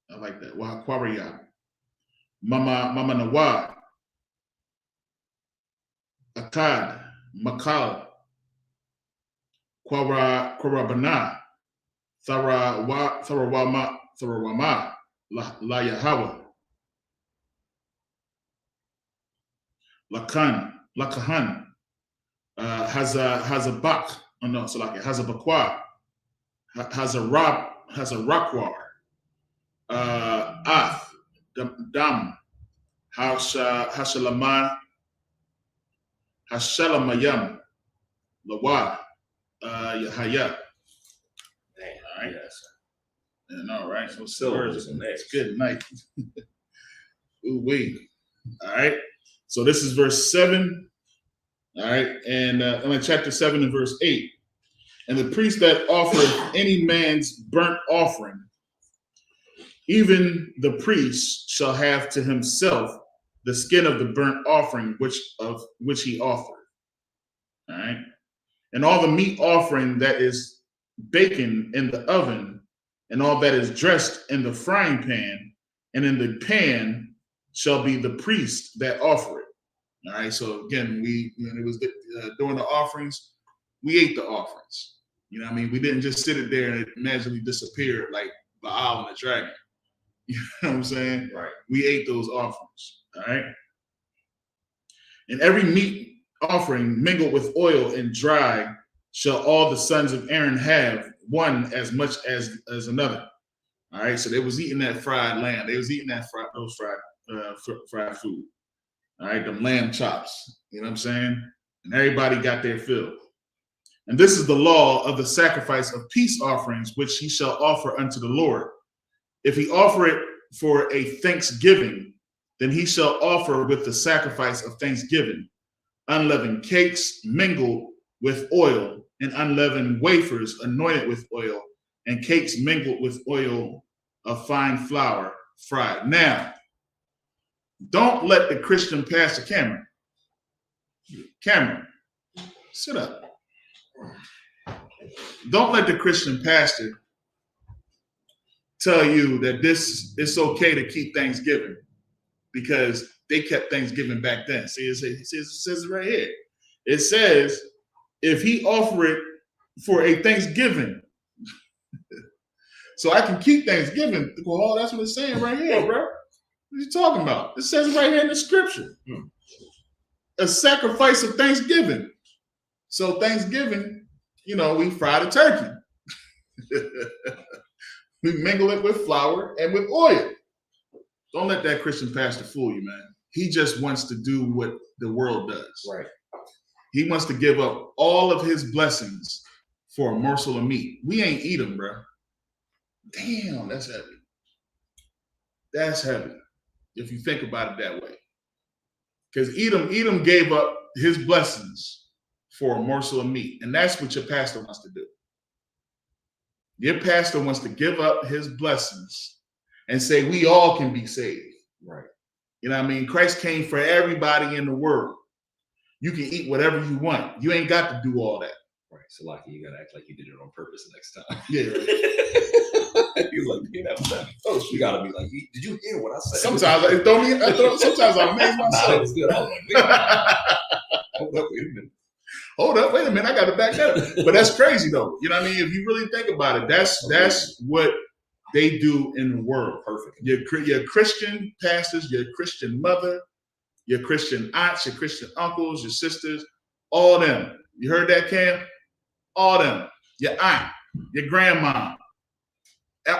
I like that. Wahakwa Rayab. Mama Nawa. Akkad. Makal. Kwabana. Tharawama. La Yahweh. Lakahan. Hazabak. Oh no, so like Hazabakwa. Hazarakwar. Ath. Dam. Hashalamayam. Lawa. Yahaya. All right. Yes. And all right. So Syllables and it's good night. Ooh wee. All right. So this is verse 7. All right. And chapter 7 and verse 8. And the priest that offered any man's burnt offering, even the priest shall have to himself the skin of the burnt offering which he offered. All right. And all the meat offering that is baken in the oven, and all that is dressed in the frying pan, and in the pan shall be the priest that offer it. All right. So again, when it was during the offerings, we ate the offerings. You know what I mean? We didn't just sit it there and it magically disappeared like Baal and the dragon. You know what I'm saying? Right. We ate those offerings. All right. And every meat offering mingled with oil and dry shall all the sons of Aaron have, one as much as another. All right. So they was eating that fried lamb. They was eating that fried food. All right. Them lamb chops. You know what I'm saying? And everybody got their fill. And this is the law of the sacrifice of peace offerings, which he shall offer unto the Lord. If he offer it for a thanksgiving, then he shall offer with the sacrifice of thanksgiving unleavened cakes mingled with oil, and unleavened wafers anointed with oil, and cakes mingled with oil of fine flour fried. Now, don't let the Christian pastor, Cameron, sit up. Don't let the Christian pastor tell you that it's okay to keep Thanksgiving because they kept Thanksgiving back then. See, it says it right here. It says, if he offer it for a Thanksgiving, so I can keep Thanksgiving. Well, that's what it's saying right here, bro. What are you talking about? It says it right here in the scripture. A sacrifice of Thanksgiving. So Thanksgiving, we fry the turkey. We mingle it with flour and with oil. Don't let that Christian pastor fool you, man. He just wants to do what the world does. Right. He wants to give up all of his blessings for a morsel of meat. We ain't eat them, bro. Damn, that's heavy. That's heavy, if you think about it that way. Because Edom gave up his blessings for a morsel of meat. And that's what your pastor wants to do. Your pastor wants to give up his blessings and say we all can be saved. Right. You know what I mean? Christ came for everybody in the world. You can eat whatever you want. You ain't got to do all that. Right. So, like, you got to act like you did it on purpose the next time. Yeah. Right. He was like, oh, you got to be like, did you hear what I said? Sometimes I amaze myself. Hold up, wait a minute. I got to back that up. But that's crazy, though. You know what I mean? If you really think about it, that's what they do in the world. Perfect. Your Christian pastors, your Christian mother, your Christian aunts, your Christian uncles, your sisters, all them. You heard that, Cam? All them. Your aunt, your grandma,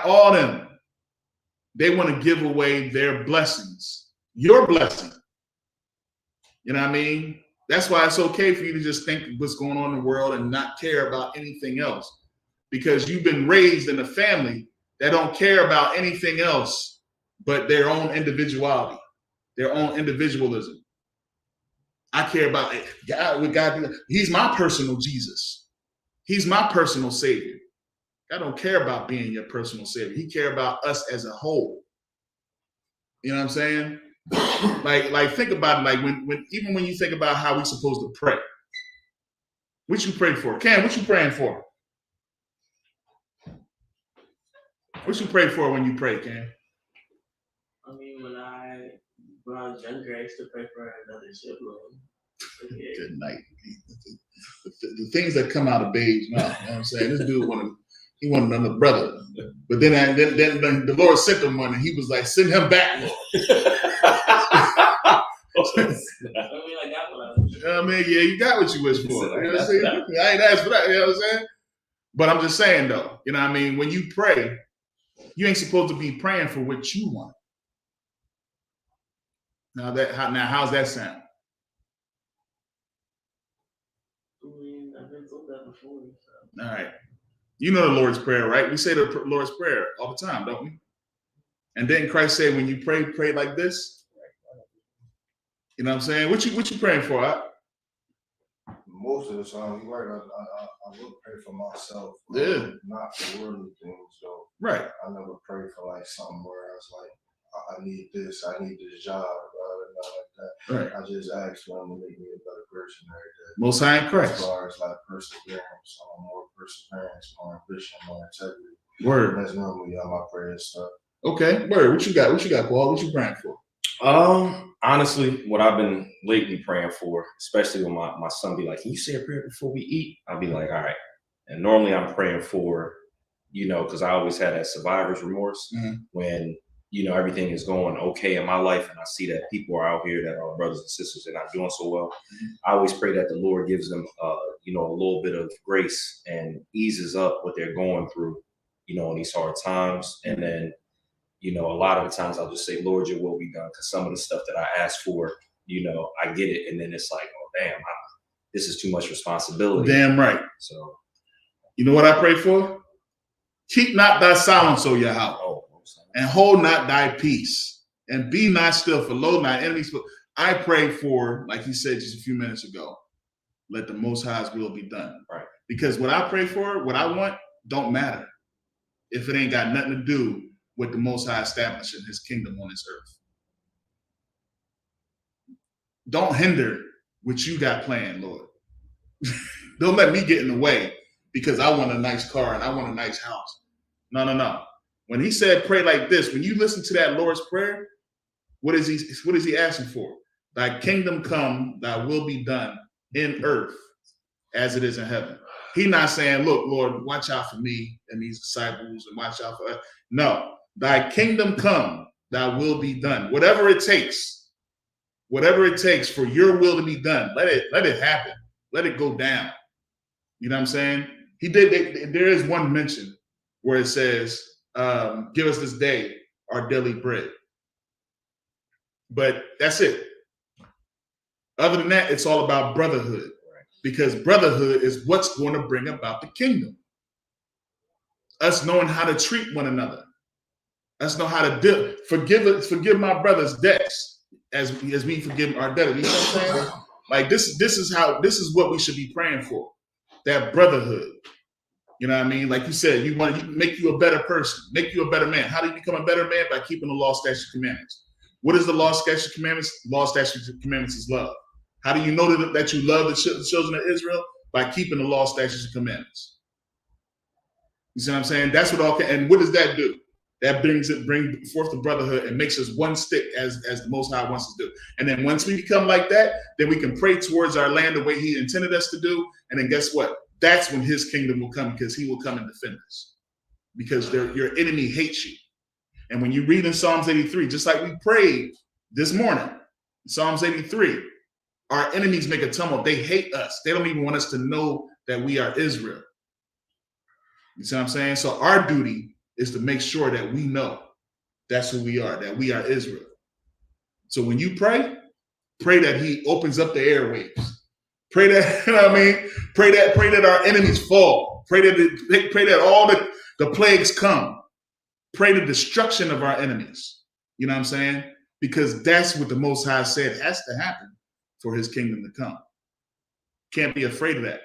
all them. They want to give away their blessings, your blessing. You know what I mean? That's why it's okay for you to just think what's going on in the world and not care about anything else, because you've been raised in a family that don't care about anything else but their own individuality, their own individualism. I care about it. God, he's my personal Jesus. He's my personal savior. God don't care about being your personal savior. He cares about us as a whole. You know what I'm saying? like think about it. Like when even when you think about how we're supposed to pray, what you pray for? Cam, what you praying for? What you pray for when you pray, Cam? I mean, when I was younger, I used to pray for another sibling. Yeah. Good night. The things that come out of Babe's mouth, you know what I'm saying? This dude wanted another brother. But then the Lord sent him one and he was like, send him back, Lord. I mean, yeah, you got what you wish for. You know what I'm saying? I ain't asked for that, you know what I'm saying? But I'm just saying though, you know what I mean? When you pray, you ain't supposed to be praying for what you want. Now how's that sound? I mean, I've been told that before. So. All right. You know the Lord's Prayer, right? We say the Lord's Prayer all the time, don't we? And then Christ said, when you pray like this. You know what I'm saying? What you praying for? Most of the time, you're right. I would pray for myself. Not for worldly things, though. Right. I never pray for like something where I was like, I need this, I need this job, like that. Right. I just ask for him to make me a better person every day. Most High in Christ. As far as like perseverance, more perseverance, more ambition, more integrity. Word. That's normally all my prayers stuff. Okay. Word. What you got? What you got, Paul? What you praying for? Honestly, what I've been lately praying for, especially when my son be like, can you say a prayer before we eat? I'll be like, all right. And normally I'm praying for, because I always had that survivor's remorse when, everything is going okay in my life and I see that people are out here that are brothers and sisters and not doing so well. I always pray that the Lord gives them, a little bit of grace and eases up what they're going through, in these hard times. And then, a lot of the times I'll just say, Lord, your will be done. Because some of the stuff that I ask for, I get it. And then it's like, oh, damn, this is too much responsibility. Damn right. So, you know what I pray for? Keep not thy silence, O Yahweh, and hold not thy peace, and be not still, for lo, thy enemies. I pray for, like he said just a few minutes ago, let the Most High's will be done. Right. Because what I pray for, what I want, don't matter if it ain't got nothing to do with the Most High establishing his kingdom on this earth. Don't hinder what you got planned, Lord. Don't let me get in the way because I want a nice car and I want a nice house. No. When he said pray like this, when you listen to that Lord's Prayer, what is he asking for? Thy kingdom come, thy will be done in earth as it is in heaven. He not saying, look, Lord, watch out for me and these disciples and watch out for us. No. Thy kingdom come, thy will be done. Whatever it takes for your will to be done, let it happen. Let it go down. You know what I'm saying? There is one mention where it says, give us this day our daily bread. But that's it. Other than that, it's all about brotherhood. Because brotherhood is what's going to bring about the kingdom. Us knowing how to treat one another. Us know how to forgive my brother's debts as we forgive our debtors. You know what I'm saying? Like this is what we should be praying for. That brotherhood. You know what I mean? Like you said, you want to make you a better person, make you a better man. How do you become a better man? By keeping the law, statutes, commandments. What is the law, statutes, commandments? Law, statutes, commandments is love. How do you know that you love the children of Israel? By keeping the law, statutes, and commandments. You see what I'm saying? That's what and what does that do? That bring forth the brotherhood and makes us one stick as the Most High wants us to do. And then once we become like that, then we can pray towards our land the way he intended us to do. And then guess what? That's when his kingdom will come, because he will come and defend us. Because your enemy hates you. And when you read in Psalms 83, just like we prayed this morning, Psalms 83, our enemies make a tumult. They hate us. They don't even want us to know that we are Israel. You see what I'm saying? So our duty is to make sure that we know that's who we are, that we are Israel. So when you pray that he opens up the airwaves. Pray that, you know what I mean? Pray that our enemies fall. Pray that all the plagues come. Pray the destruction of our enemies. You know what I'm saying? Because that's what the Most High said has to happen for his kingdom to come. Can't be afraid of that.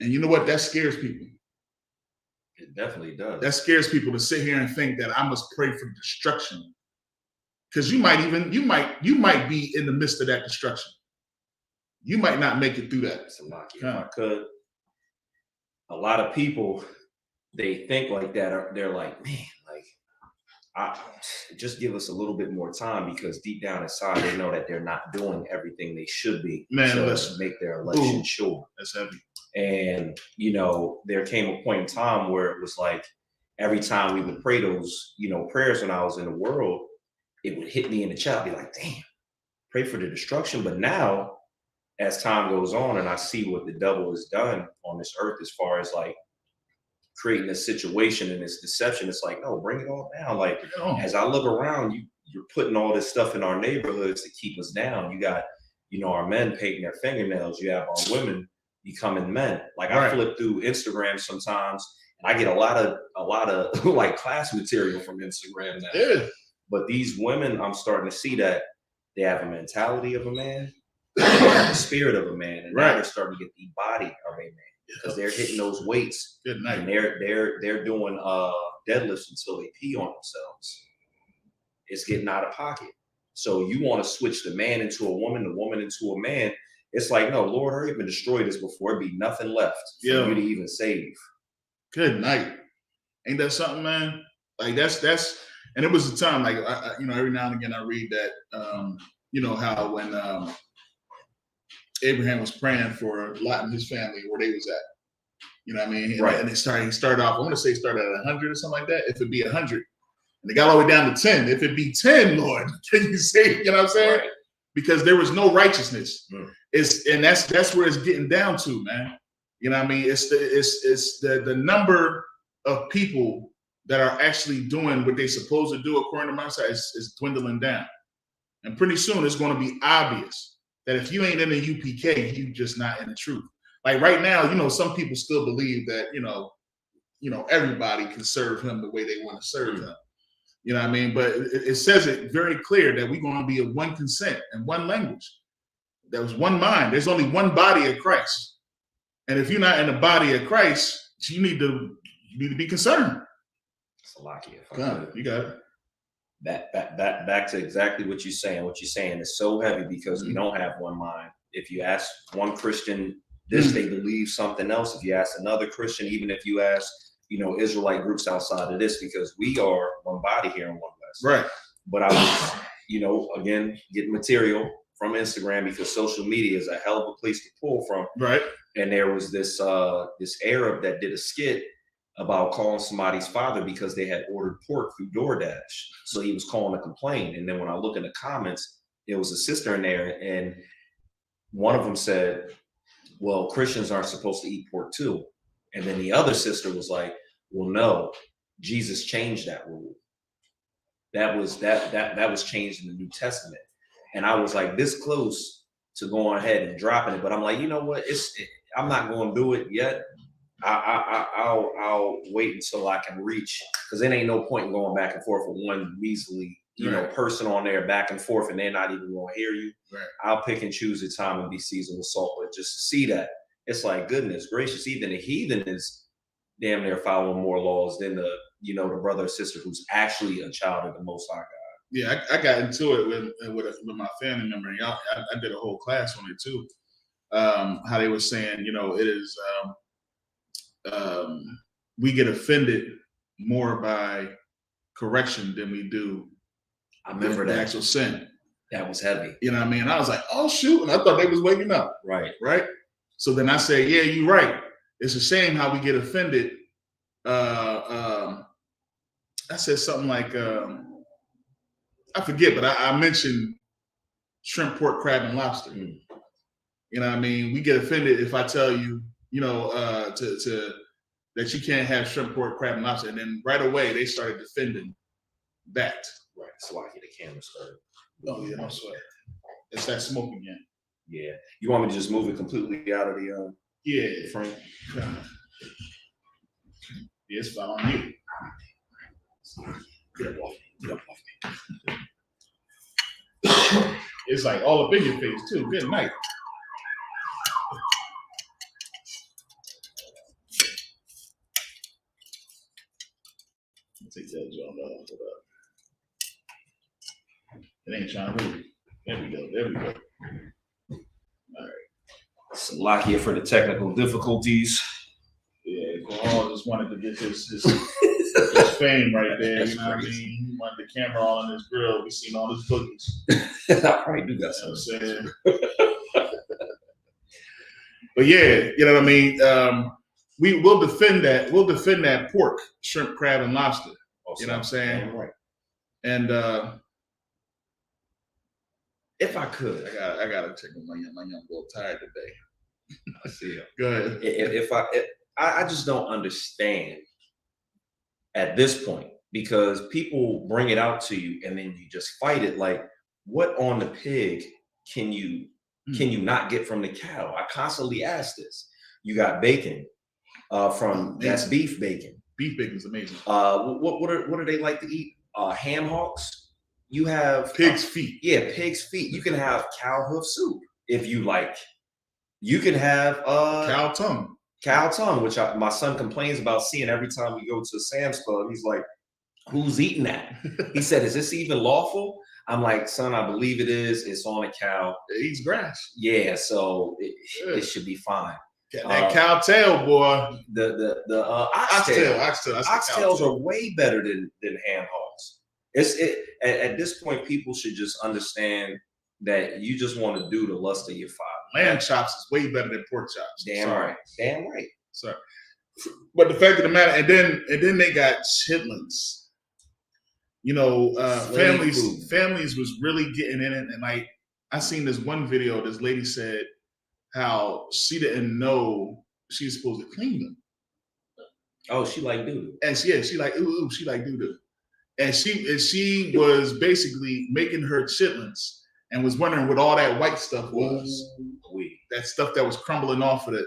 And you know what? That scares people. It definitely does. That scares people to sit here and think that I must pray for destruction Because you might be in the midst of that destruction. You might not make it through that. It's a lot. If I could, a lot of people, they think like that. They're like, man, like, just give us a little bit more time, because deep down inside they know that they're not doing everything they should be to make their election sure. That's heavy. And there came a point in time where it was like every time we would pray those prayers when I was in the world, it would hit me in the chest. I'd be like, damn, pray for the destruction. But now, as time goes on and I see what the devil has done on this earth as far as like creating a situation and this deception, it's like, no, bring it all down. Like, as I look around, you're putting all this stuff in our neighborhoods to keep us down. You got, our men painting their fingernails. You have our women becoming men. Like, I flip through Instagram sometimes and I get a lot of like class material from Instagram now. Yeah. But these women, I'm starting to see that they have a mentality of a man, they have the spirit of a man, and now they're starting to get the body of a man, because they're hitting those weights. Good night. And they're doing deadlifts until they pee on themselves. It's getting out of pocket. So you want to switch the man into a woman, the woman into a man. It's like, no, Lord, hurry up and destroy this before it be nothing left for you to even save. Good night. Ain't that something, man? Like that's, and it was a time like every now and again I read that how when Abraham was praying for Lot and his family where they was at, you know what I mean? Right. And he started off. I want to say started at 100 or something like that. If it be 100, and they got all the way down to 10. If it be 10, Lord, can you say? You know what I'm saying? Right. Because there was no righteousness. And that's where it's getting down to, man. You know what I mean? It's the number of people that are actually doing what they're supposed to do according to my side is dwindling down. And pretty soon it's going to be obvious that if you ain't in the UPK, you just not in the truth. Like right now, some people still believe that, everybody can serve him the way they want to serve him. You know what I mean? But it says it very clear that we're going to be of one consent and one language. There was one mind. There's only one body of Christ. And if you're not in the body of Christ, you need to be concerned. Salakia. You got it. Back to exactly what you're saying. What you're saying is so heavy because we don't have one mind. If you ask one Christian this, they believe something else. If you ask another Christian, even if you ask, Israelite groups outside of this, because we are one body here in One West. Right. But I was, again, getting material from Instagram because social media is a hell of a place to pull from. Right. And there was this Arab that did a skit about calling somebody's father because they had ordered pork through DoorDash. So he was calling to complain. And then when I look in the comments, there was a sister in there, and one of them said, well, Christians aren't supposed to eat pork too. And then the other sister was like, well, no, Jesus changed that rule. That was changed in the New Testament. And I was like this close to going ahead and dropping it. But I'm like, you know what? I'm not going to do it yet. I'll wait until I can reach, because there ain't no point in going back and forth with one measly, person on there back and forth, and they're not even going to hear you. Right. I'll pick and choose the time and be seasoned with salt, but just to see that, it's like, goodness gracious, even the heathen is damn near following more laws than the brother or sister who's actually a child of the Most High God. Yeah, I got into it with my family member. And I did a whole class on it too. How they were saying, it is. We get offended more by correction than we do. I remember the that actual sin. That was heavy. You know what I mean? I was like, oh shoot, and I thought they was waking up. Right. So then I say, yeah, you're right. It's a shame how we get offended. I said something like, I forget, but I mentioned shrimp, pork, crab, and lobster. You know what I mean? We get offended if I tell you, that you can't have shrimp, pork, crab, and lobster. And then right away, they started defending that. Right. So I hit the camera started. Oh, yeah, no sweat. It's that smoke again. Yeah. You want me to just move it completely out of the frame? Yeah, it's fine on you. Get up off me. It's like all up in your face, too. Good night. Take that joint off. It ain't trying to move. There we go. There we go. All right. Salakia for the technical difficulties. Yeah, Paul just wanted to get his fame right there. You know what I mean? He wanted the camera all on his grill. We seen all his boogies. I probably do got something. Saying. But yeah, you know what I mean? We will defend that. We'll defend that pork, shrimp, crab, and lobster. You know what I'm saying? Right. And if I could, I gotta check on my young boy tired today. I see him. Go ahead. If I just don't understand at this point, because people bring it out to you and then you just fight it. Like, what on the pig can you not get from the cow? I constantly ask this. You got bacon from that's beef bacon. Beef bacon is amazing. What do they like to eat? Ham hocks. You have pig's feet. Yeah, pig's feet. You can have cow hoof soup if you like. You can have cow tongue. Cow tongue, which my son complains about seeing every time we go to Sam's Club. He's like, "Who's eating that?" He said, "Is this even lawful?" I'm like, "Son, I believe it is. It's on a cow. It eats grass." Yeah, so it should be fine. That cow tail, boy. The oxtails are way better than ham hocks. At this point, people should just understand that you just want to do the lust of your father. Lamb chops is way better than pork chops. Damn right. Sorry. But the fact of the matter, and then they got chitlins. You know, families was really getting in it, and like I seen this one video. This lady said how she didn't know she was supposed to clean them. Oh, she like doo-doo. And she like ooh, she like doo-doo. And she was basically making her chitlins and was wondering what all that white stuff was. That stuff that was crumbling off of it.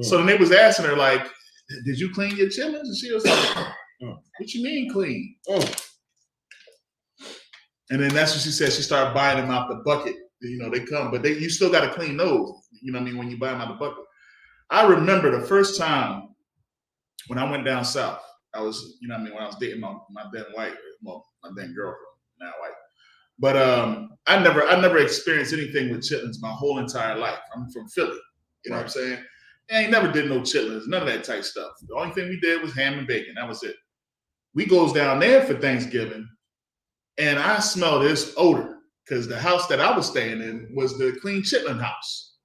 So then they was asking her, like, did you clean your chitlins? And she was like, what you mean clean? And then that's what she said. She started buying them out the bucket. You know, they come, but you still got to clean those. You know what I mean? When you buy them out the bucket. I remember the first time when I went down south, I was, you know what I mean, when I was dating my then wife, well, my then girlfriend, now wife. But I never experienced anything with chitlins my whole entire life. I'm from Philly. You know what I'm saying? I ain't never did no chitlins, none of that type stuff. The only thing we did was ham and bacon. That was it. We goes down there for Thanksgiving, and I smell this odor because the house that I was staying in was the clean chitlin house.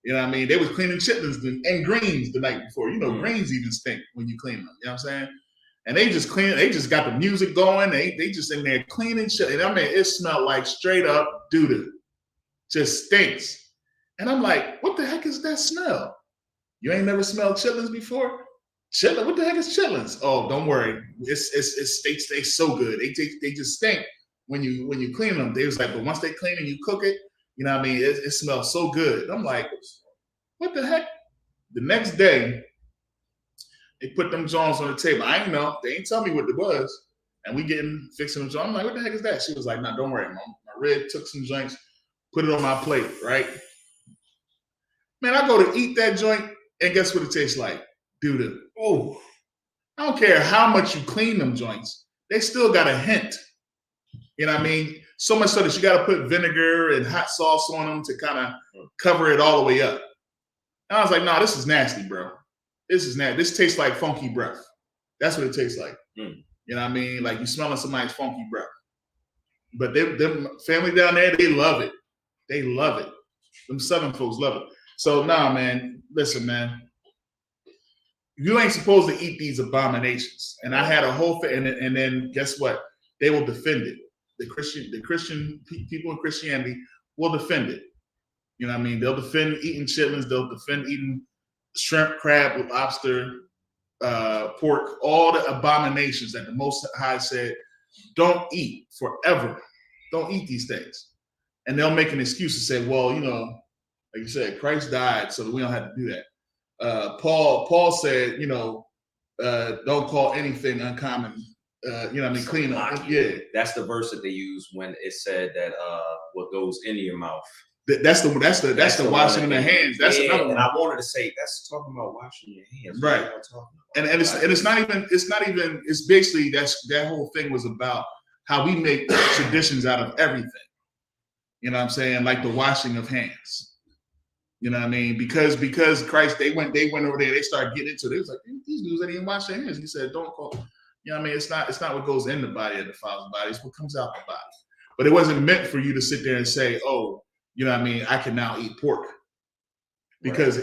You know what I mean? They was cleaning chitlins and greens the night before. You know, greens even stink when you clean them. You know what I'm saying? And they just clean. They just got the music going. They just in there cleaning shit. And I mean, it smelled like straight up doo-doo. Just stinks. And I'm like, what the heck is that smell? You ain't never smelled chitlins before? Chitlins? What the heck is chitlins? Oh, don't worry. They stay so good. They just stink when you clean them. They was like, but once they clean and you cook it, you know what I mean? It smells so good. I'm like, what the heck? The next day, they put them Jones on the table. I ain't know. They ain't tell me what it was. And we fixing them Jones. I'm like, what the heck is that? She was like, nah, don't worry, Mom. My red took some joints, put it on my plate, right? Man, I go to eat that joint, and guess what it tastes like? Doo-doo. Oh. I don't care how much you clean them joints. They still got a hint. You know what I mean? So much so that you got to put vinegar and hot sauce on them to kind of cover it all the way up. And I was like, nah, this is nasty, bro. This is nasty. This tastes like funky breath. That's what it tastes like. You know what I mean? Like you smelling somebody's funky breath. But them family down there, they love it. They love it. Them Southern folks love it. So nah, man, listen, man. You ain't supposed to eat these abominations. And I had a whole thing, and then guess what? They will defend it. The Christian people in Christianity will defend it. You know what I mean? They'll defend eating chitlins. They'll defend eating shrimp, crab, lobster, pork, all the abominations that the Most High said, don't eat forever. Don't eat these things. And they'll make an excuse to say, well, you know, like you said, Christ died so that we don't have to do that. Paul said, you know, don't call anything uncommon. You know what I mean? Clean up. Yeah. That's the verse that they use when it said that what goes into your mouth. That's the washing of the hands. That's another one. And I wanted to say that's talking about washing your hands. Right. And it's not even. It's basically that whole thing was about how we make traditions out of everything. You know what I'm saying? Like the washing of hands. You know what I mean? Because Christ, they went over there, they started getting into it. They was like, these dudes didn't even wash their hands. He said, don't call. You know what I mean? It's not what goes in the body that defiles the body, it's what comes out the body. But it wasn't meant for you to sit there and say, oh, you know what I mean, I can now eat pork. Because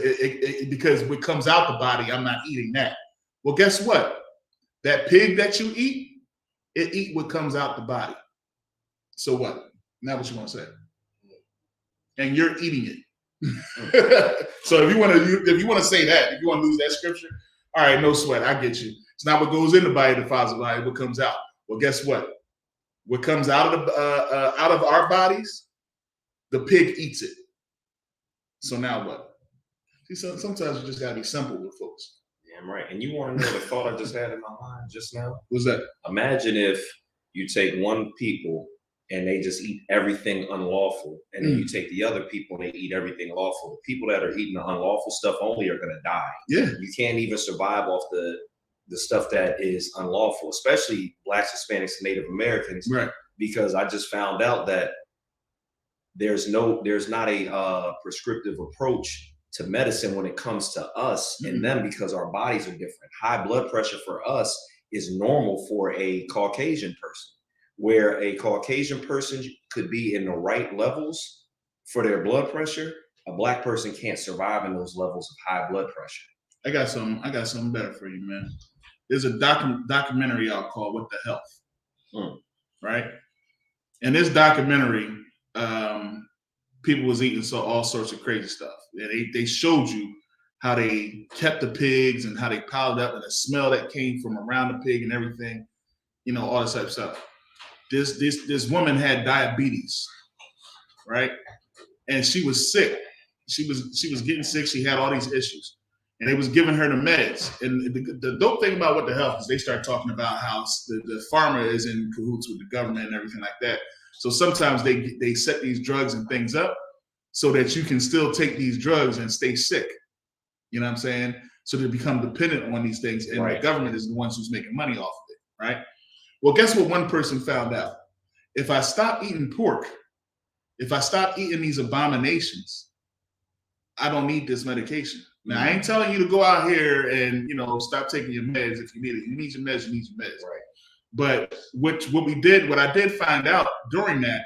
because what comes out the body, I'm not eating that. Well, guess what? That pig that you eat, it eat what comes out the body. So what? Now what you want to say? And you're eating it. So if you want to say that, if you want to lose that scripture, all right, no sweat. I get you. It's not what goes in the body that defiles the body, what comes out. Well, guess what? What comes out of our bodies, the pig eats it. So now what? See, sometimes you just gotta be simple with folks. Damn right. And you want to know the thought I just had in my mind just now? What's that? Imagine if you take one people and they just eat everything unlawful, and then you take the other people and they eat everything lawful. The people that are eating the unlawful stuff only are going to die. Yeah. You can't even survive off the stuff that is unlawful, especially Blacks, Hispanics, and Native Americans. Right. Because I just found out that there's not a prescriptive approach to medicine when it comes to us and them, because our bodies are different. High blood pressure for us is normal for a Caucasian person, where a Caucasian person could be in the right levels for their blood pressure. A Black person can't survive in those levels of high blood pressure. I got something better for you, man. There's a documentary out called What the Health. Right? In this documentary, people was eating all sorts of crazy stuff. They showed you how they kept the pigs and how they piled up, and the smell that came from around the pig and everything, you know, all this type of stuff. This woman had diabetes, right? And she was sick. She was getting sick. She had all these issues, and they was giving her the meds. And the dope thing about What the Health is they start talking about how the farmer is in cahoots with the government and everything like that. So sometimes they set these drugs and things up so that you can still take these drugs and stay sick. You know what I'm saying? So they become dependent on these things, and the government is the ones who's making money off of it, right? Well, guess what one person found out? If I stop eating pork, if I stop eating these abominations, I don't need this medication. Now, I ain't telling you to go out here and, you know, stop taking your meds if you need it. You need your meds, you need your meds. Right. But what I did find out during that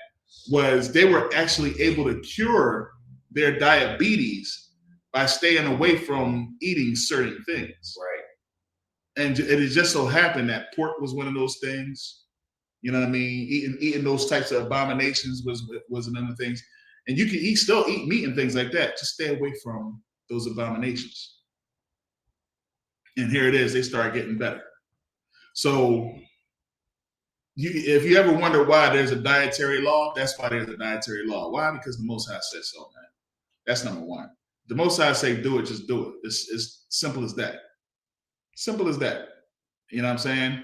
was they were actually able to cure their diabetes by staying away from eating certain things. Right. And it just so happened that pork was one of those things. You know what I mean? Eating those types of abominations was another things. And you can still eat meat and things like that. Just stay away from those abominations. And here it is. They start getting better. So if you ever wonder why there's a dietary law, that's why there's a dietary law. Why? Because the Most High says so, man. That's number one. The Most High say do it, just do it. It's simple as that. Simple as that. You know what I'm saying?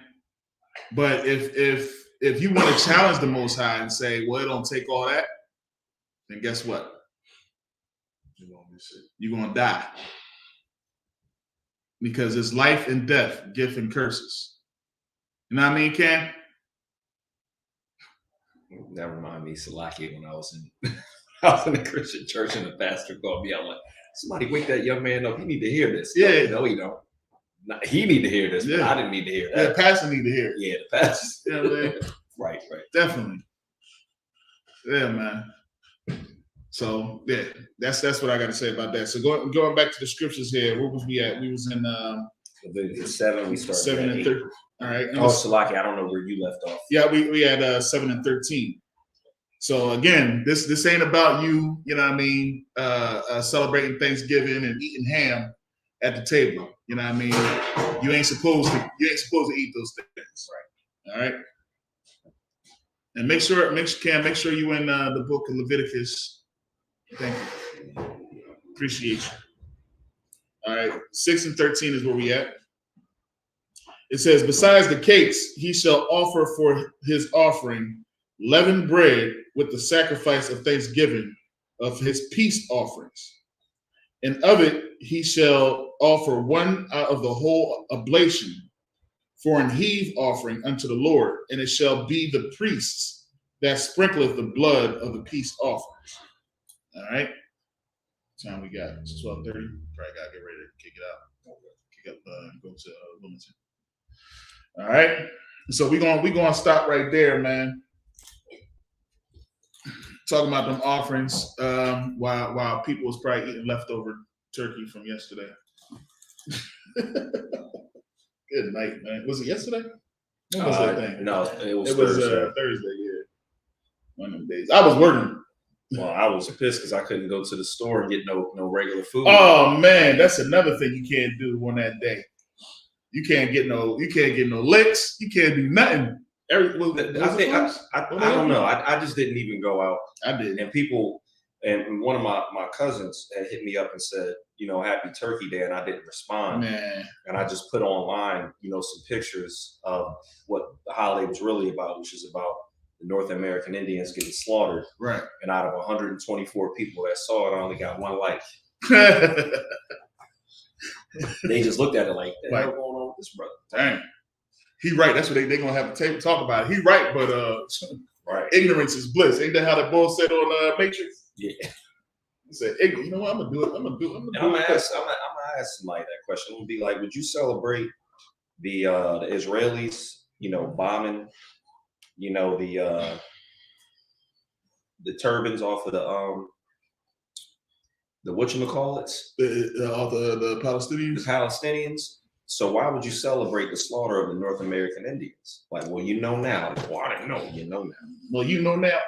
But if you want to challenge the Most High and say, well, it don't take all that, then guess what? You're gonna die. Because it's life and death, gift and curses. You know what I mean, Cam? That reminded me of Salaki when I was in a Christian church and the pastor called me out like, somebody wake that young man up. He need to hear this. Yeah. No, he don't. He need to hear this, but I didn't need to hear that. Yeah, the pastor need to hear it. Yeah, the pastor. You know what I mean? Right. Definitely. Yeah, man. So yeah, that's what I got to say about that. So going back to the scriptures here, where was we at? We was in Leviticus 7. We started 7 and 13. All right. Oh, Salaki, I don't know where you left off. Yeah, we had 7 and 13. So again, this ain't about you. You know what I mean? Celebrating Thanksgiving and eating ham at the table. You know what I mean? You ain't supposed to eat those things. Right. All right. And make sure you in the book of Leviticus. Thank you. Appreciate you. All right. 6 and 13 is where we at. It says, besides the cakes, he shall offer for his offering leavened bread with the sacrifice of thanksgiving of his peace offerings. And of it he shall offer one out of the whole oblation for an heave offering unto the Lord, and it shall be the priests that sprinkleth the blood of the peace offerings. All right. Time we got? It's 12:30. Probably gotta get ready to kick it out. Kick up, go to Wilmington. All right. So we gonna stop right there, man. Talking about them offerings, while people was probably eating leftover turkey from yesterday. Good night, man. Was it yesterday? When was that thing? No, it was Thursday. Yeah, one of them days. I was working. Well, I was pissed because I couldn't go to the store and get no regular food. Oh man, that's another thing you can't do on that day. You can't get no licks. You can't do nothing. I don't know. I just didn't even go out. I did. And people, and one of my cousins had hit me up and said, Happy Turkey Day, and I didn't respond. Man. And I just put online, some pictures of what the holiday was really about, which is about the North American Indians getting slaughtered. Right. And out of 124 people that saw it, I only got one like. They just looked at it like, "What's going on with this brother?" Dang. He right. That's what they gonna have a table talk about. He right, but right. Ignorance is bliss. Ain't that how that bull said on Matrix? Yeah. He said, "You know what? I'm gonna do it. I'm gonna ask somebody that question. I'm gonna be like, would you celebrate the Israelis, bombing, the turbans off of the whatchamacallits? The Palestinians? The Palestinians. So why would you celebrate the slaughter of the North American Indians? Like, well, now. Well, I didn't know. You know now. Well, you know now.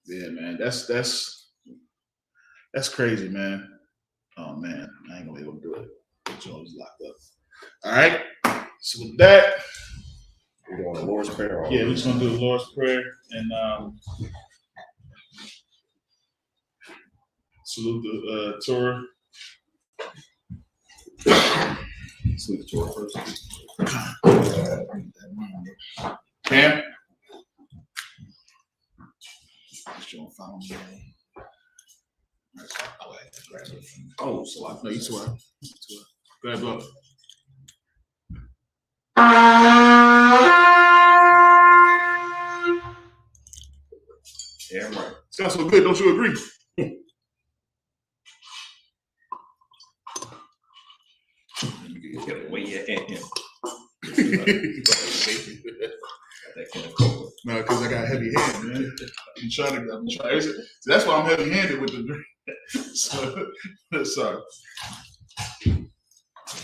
Yeah, man. That's crazy, man. Oh man, I ain't gonna be able to do it. The joint's locked up. All right. So with that, we're doing the Lord's Prayer. Yeah, we're just gonna do the Lord's Prayer and salute the Torah. Salute the Torah first. Cam? Follow me. Go ahead, grab it. Oh, so no, you swear. Grab it up. Yeah, right. Sounds so good, don't you agree? You gotta weigh your hand in. No, because I got a heavy hand, man. I'm trying. So that's why I'm heavy-handed with the drink. Sorry.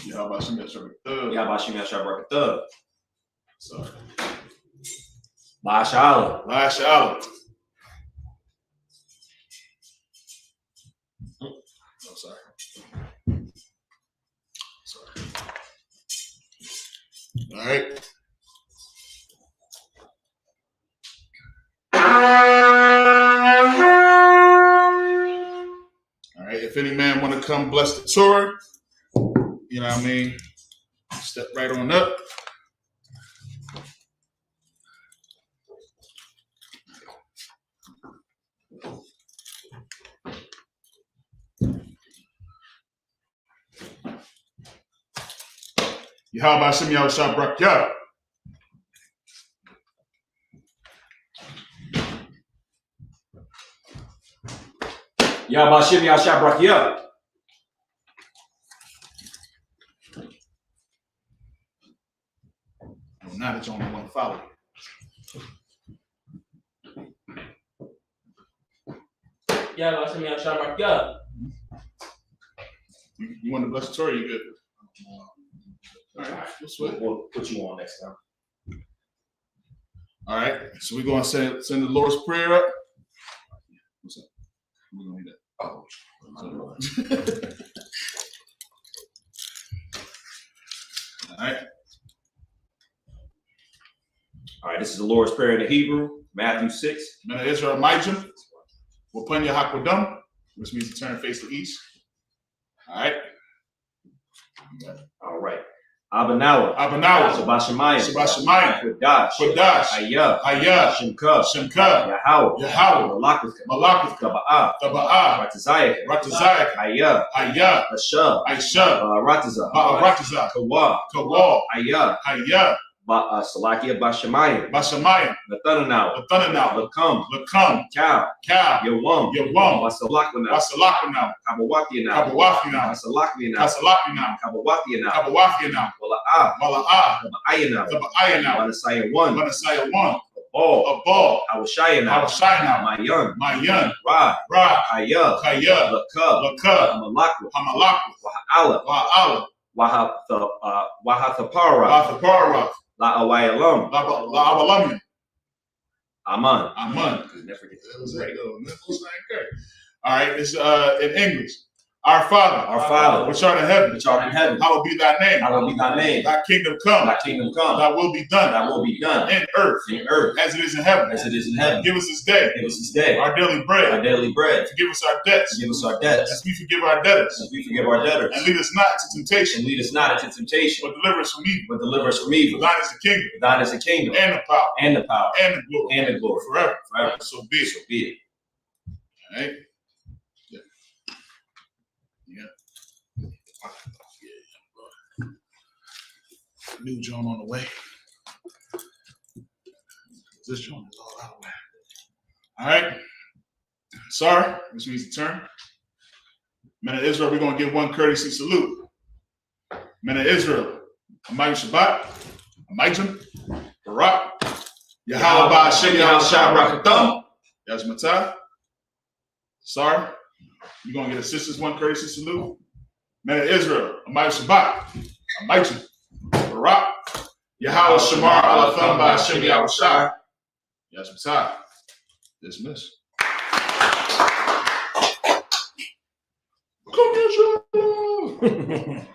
Yabashim Yashabrak. Sorry. Mashallah. Mashallah. Oh, sorry. All right. All right. If any man want to come bless the Torah, you know what I mean? Step right on up. Yahweh Hashem Yahweh Shabrak Yah. Yabashim Yashabrak Yah. Now that you only want to follow. Yabashim Yashabrak Yah. You want to bless the Torah, you good? All right, we'll put you on next time. All right, so we're going to send the Lord's Prayer up. What's up? We're going to need that. Oh, all right. All right, this is the Lord's Prayer in the Hebrew, Matthew 6. Men of Israel, Majim, Wapanya Hakwadam, which means to turn face to east. All right. All right. Abanawa, Shabashamayim, Kodash, Ayah, Shimka, Yahweh, Malakith, Taba'ah, Ratazayak, Ayah, Ashab, Rataza, Kawa, Ayah, Salakia Bashamayim, Nathanaw, Lakam, Cow, Yawam, Wasalakana, Kabawakina, Kabawafina, Salakina, Kabawakina, Wala'ah, Ayana, Wanasaya 1, a ball, Awashayana, Mayan, Ra, Ayah, Laka, Malakwa, Wahathapara, La'awayalam, Aman. Never forget that was right. All right, it's in English. Our Father, which art in heaven, hallowed be thy name. Thy kingdom come. Thy will be done. In earth, as it is in heaven. Give us this day. Our daily bread. Forgive us our debts. As we forgive our debtors. And lead us not into temptation. But deliver us from evil. For thine is the kingdom. And the power. And the glory. Forever. So be it. All right. New joint on the way. This joint is all out of whack. All right. Sorry, which means the turn. Men of Israel, we're going to give one courtesy salute. Men of Israel, Amayim Shabbat, Amayim, Barak, Yahweh Ba'ashem, Yahweh Shai Rakatham, Yazmatah. Sorry, we're going to get a sisters one courtesy salute. Men of Israel, Amayim Shabbat, Amayim, Barak, Yahweh Shamar Alatham Ba'ashem Yahweh Shai. Yazmatah. Dismiss. Come here,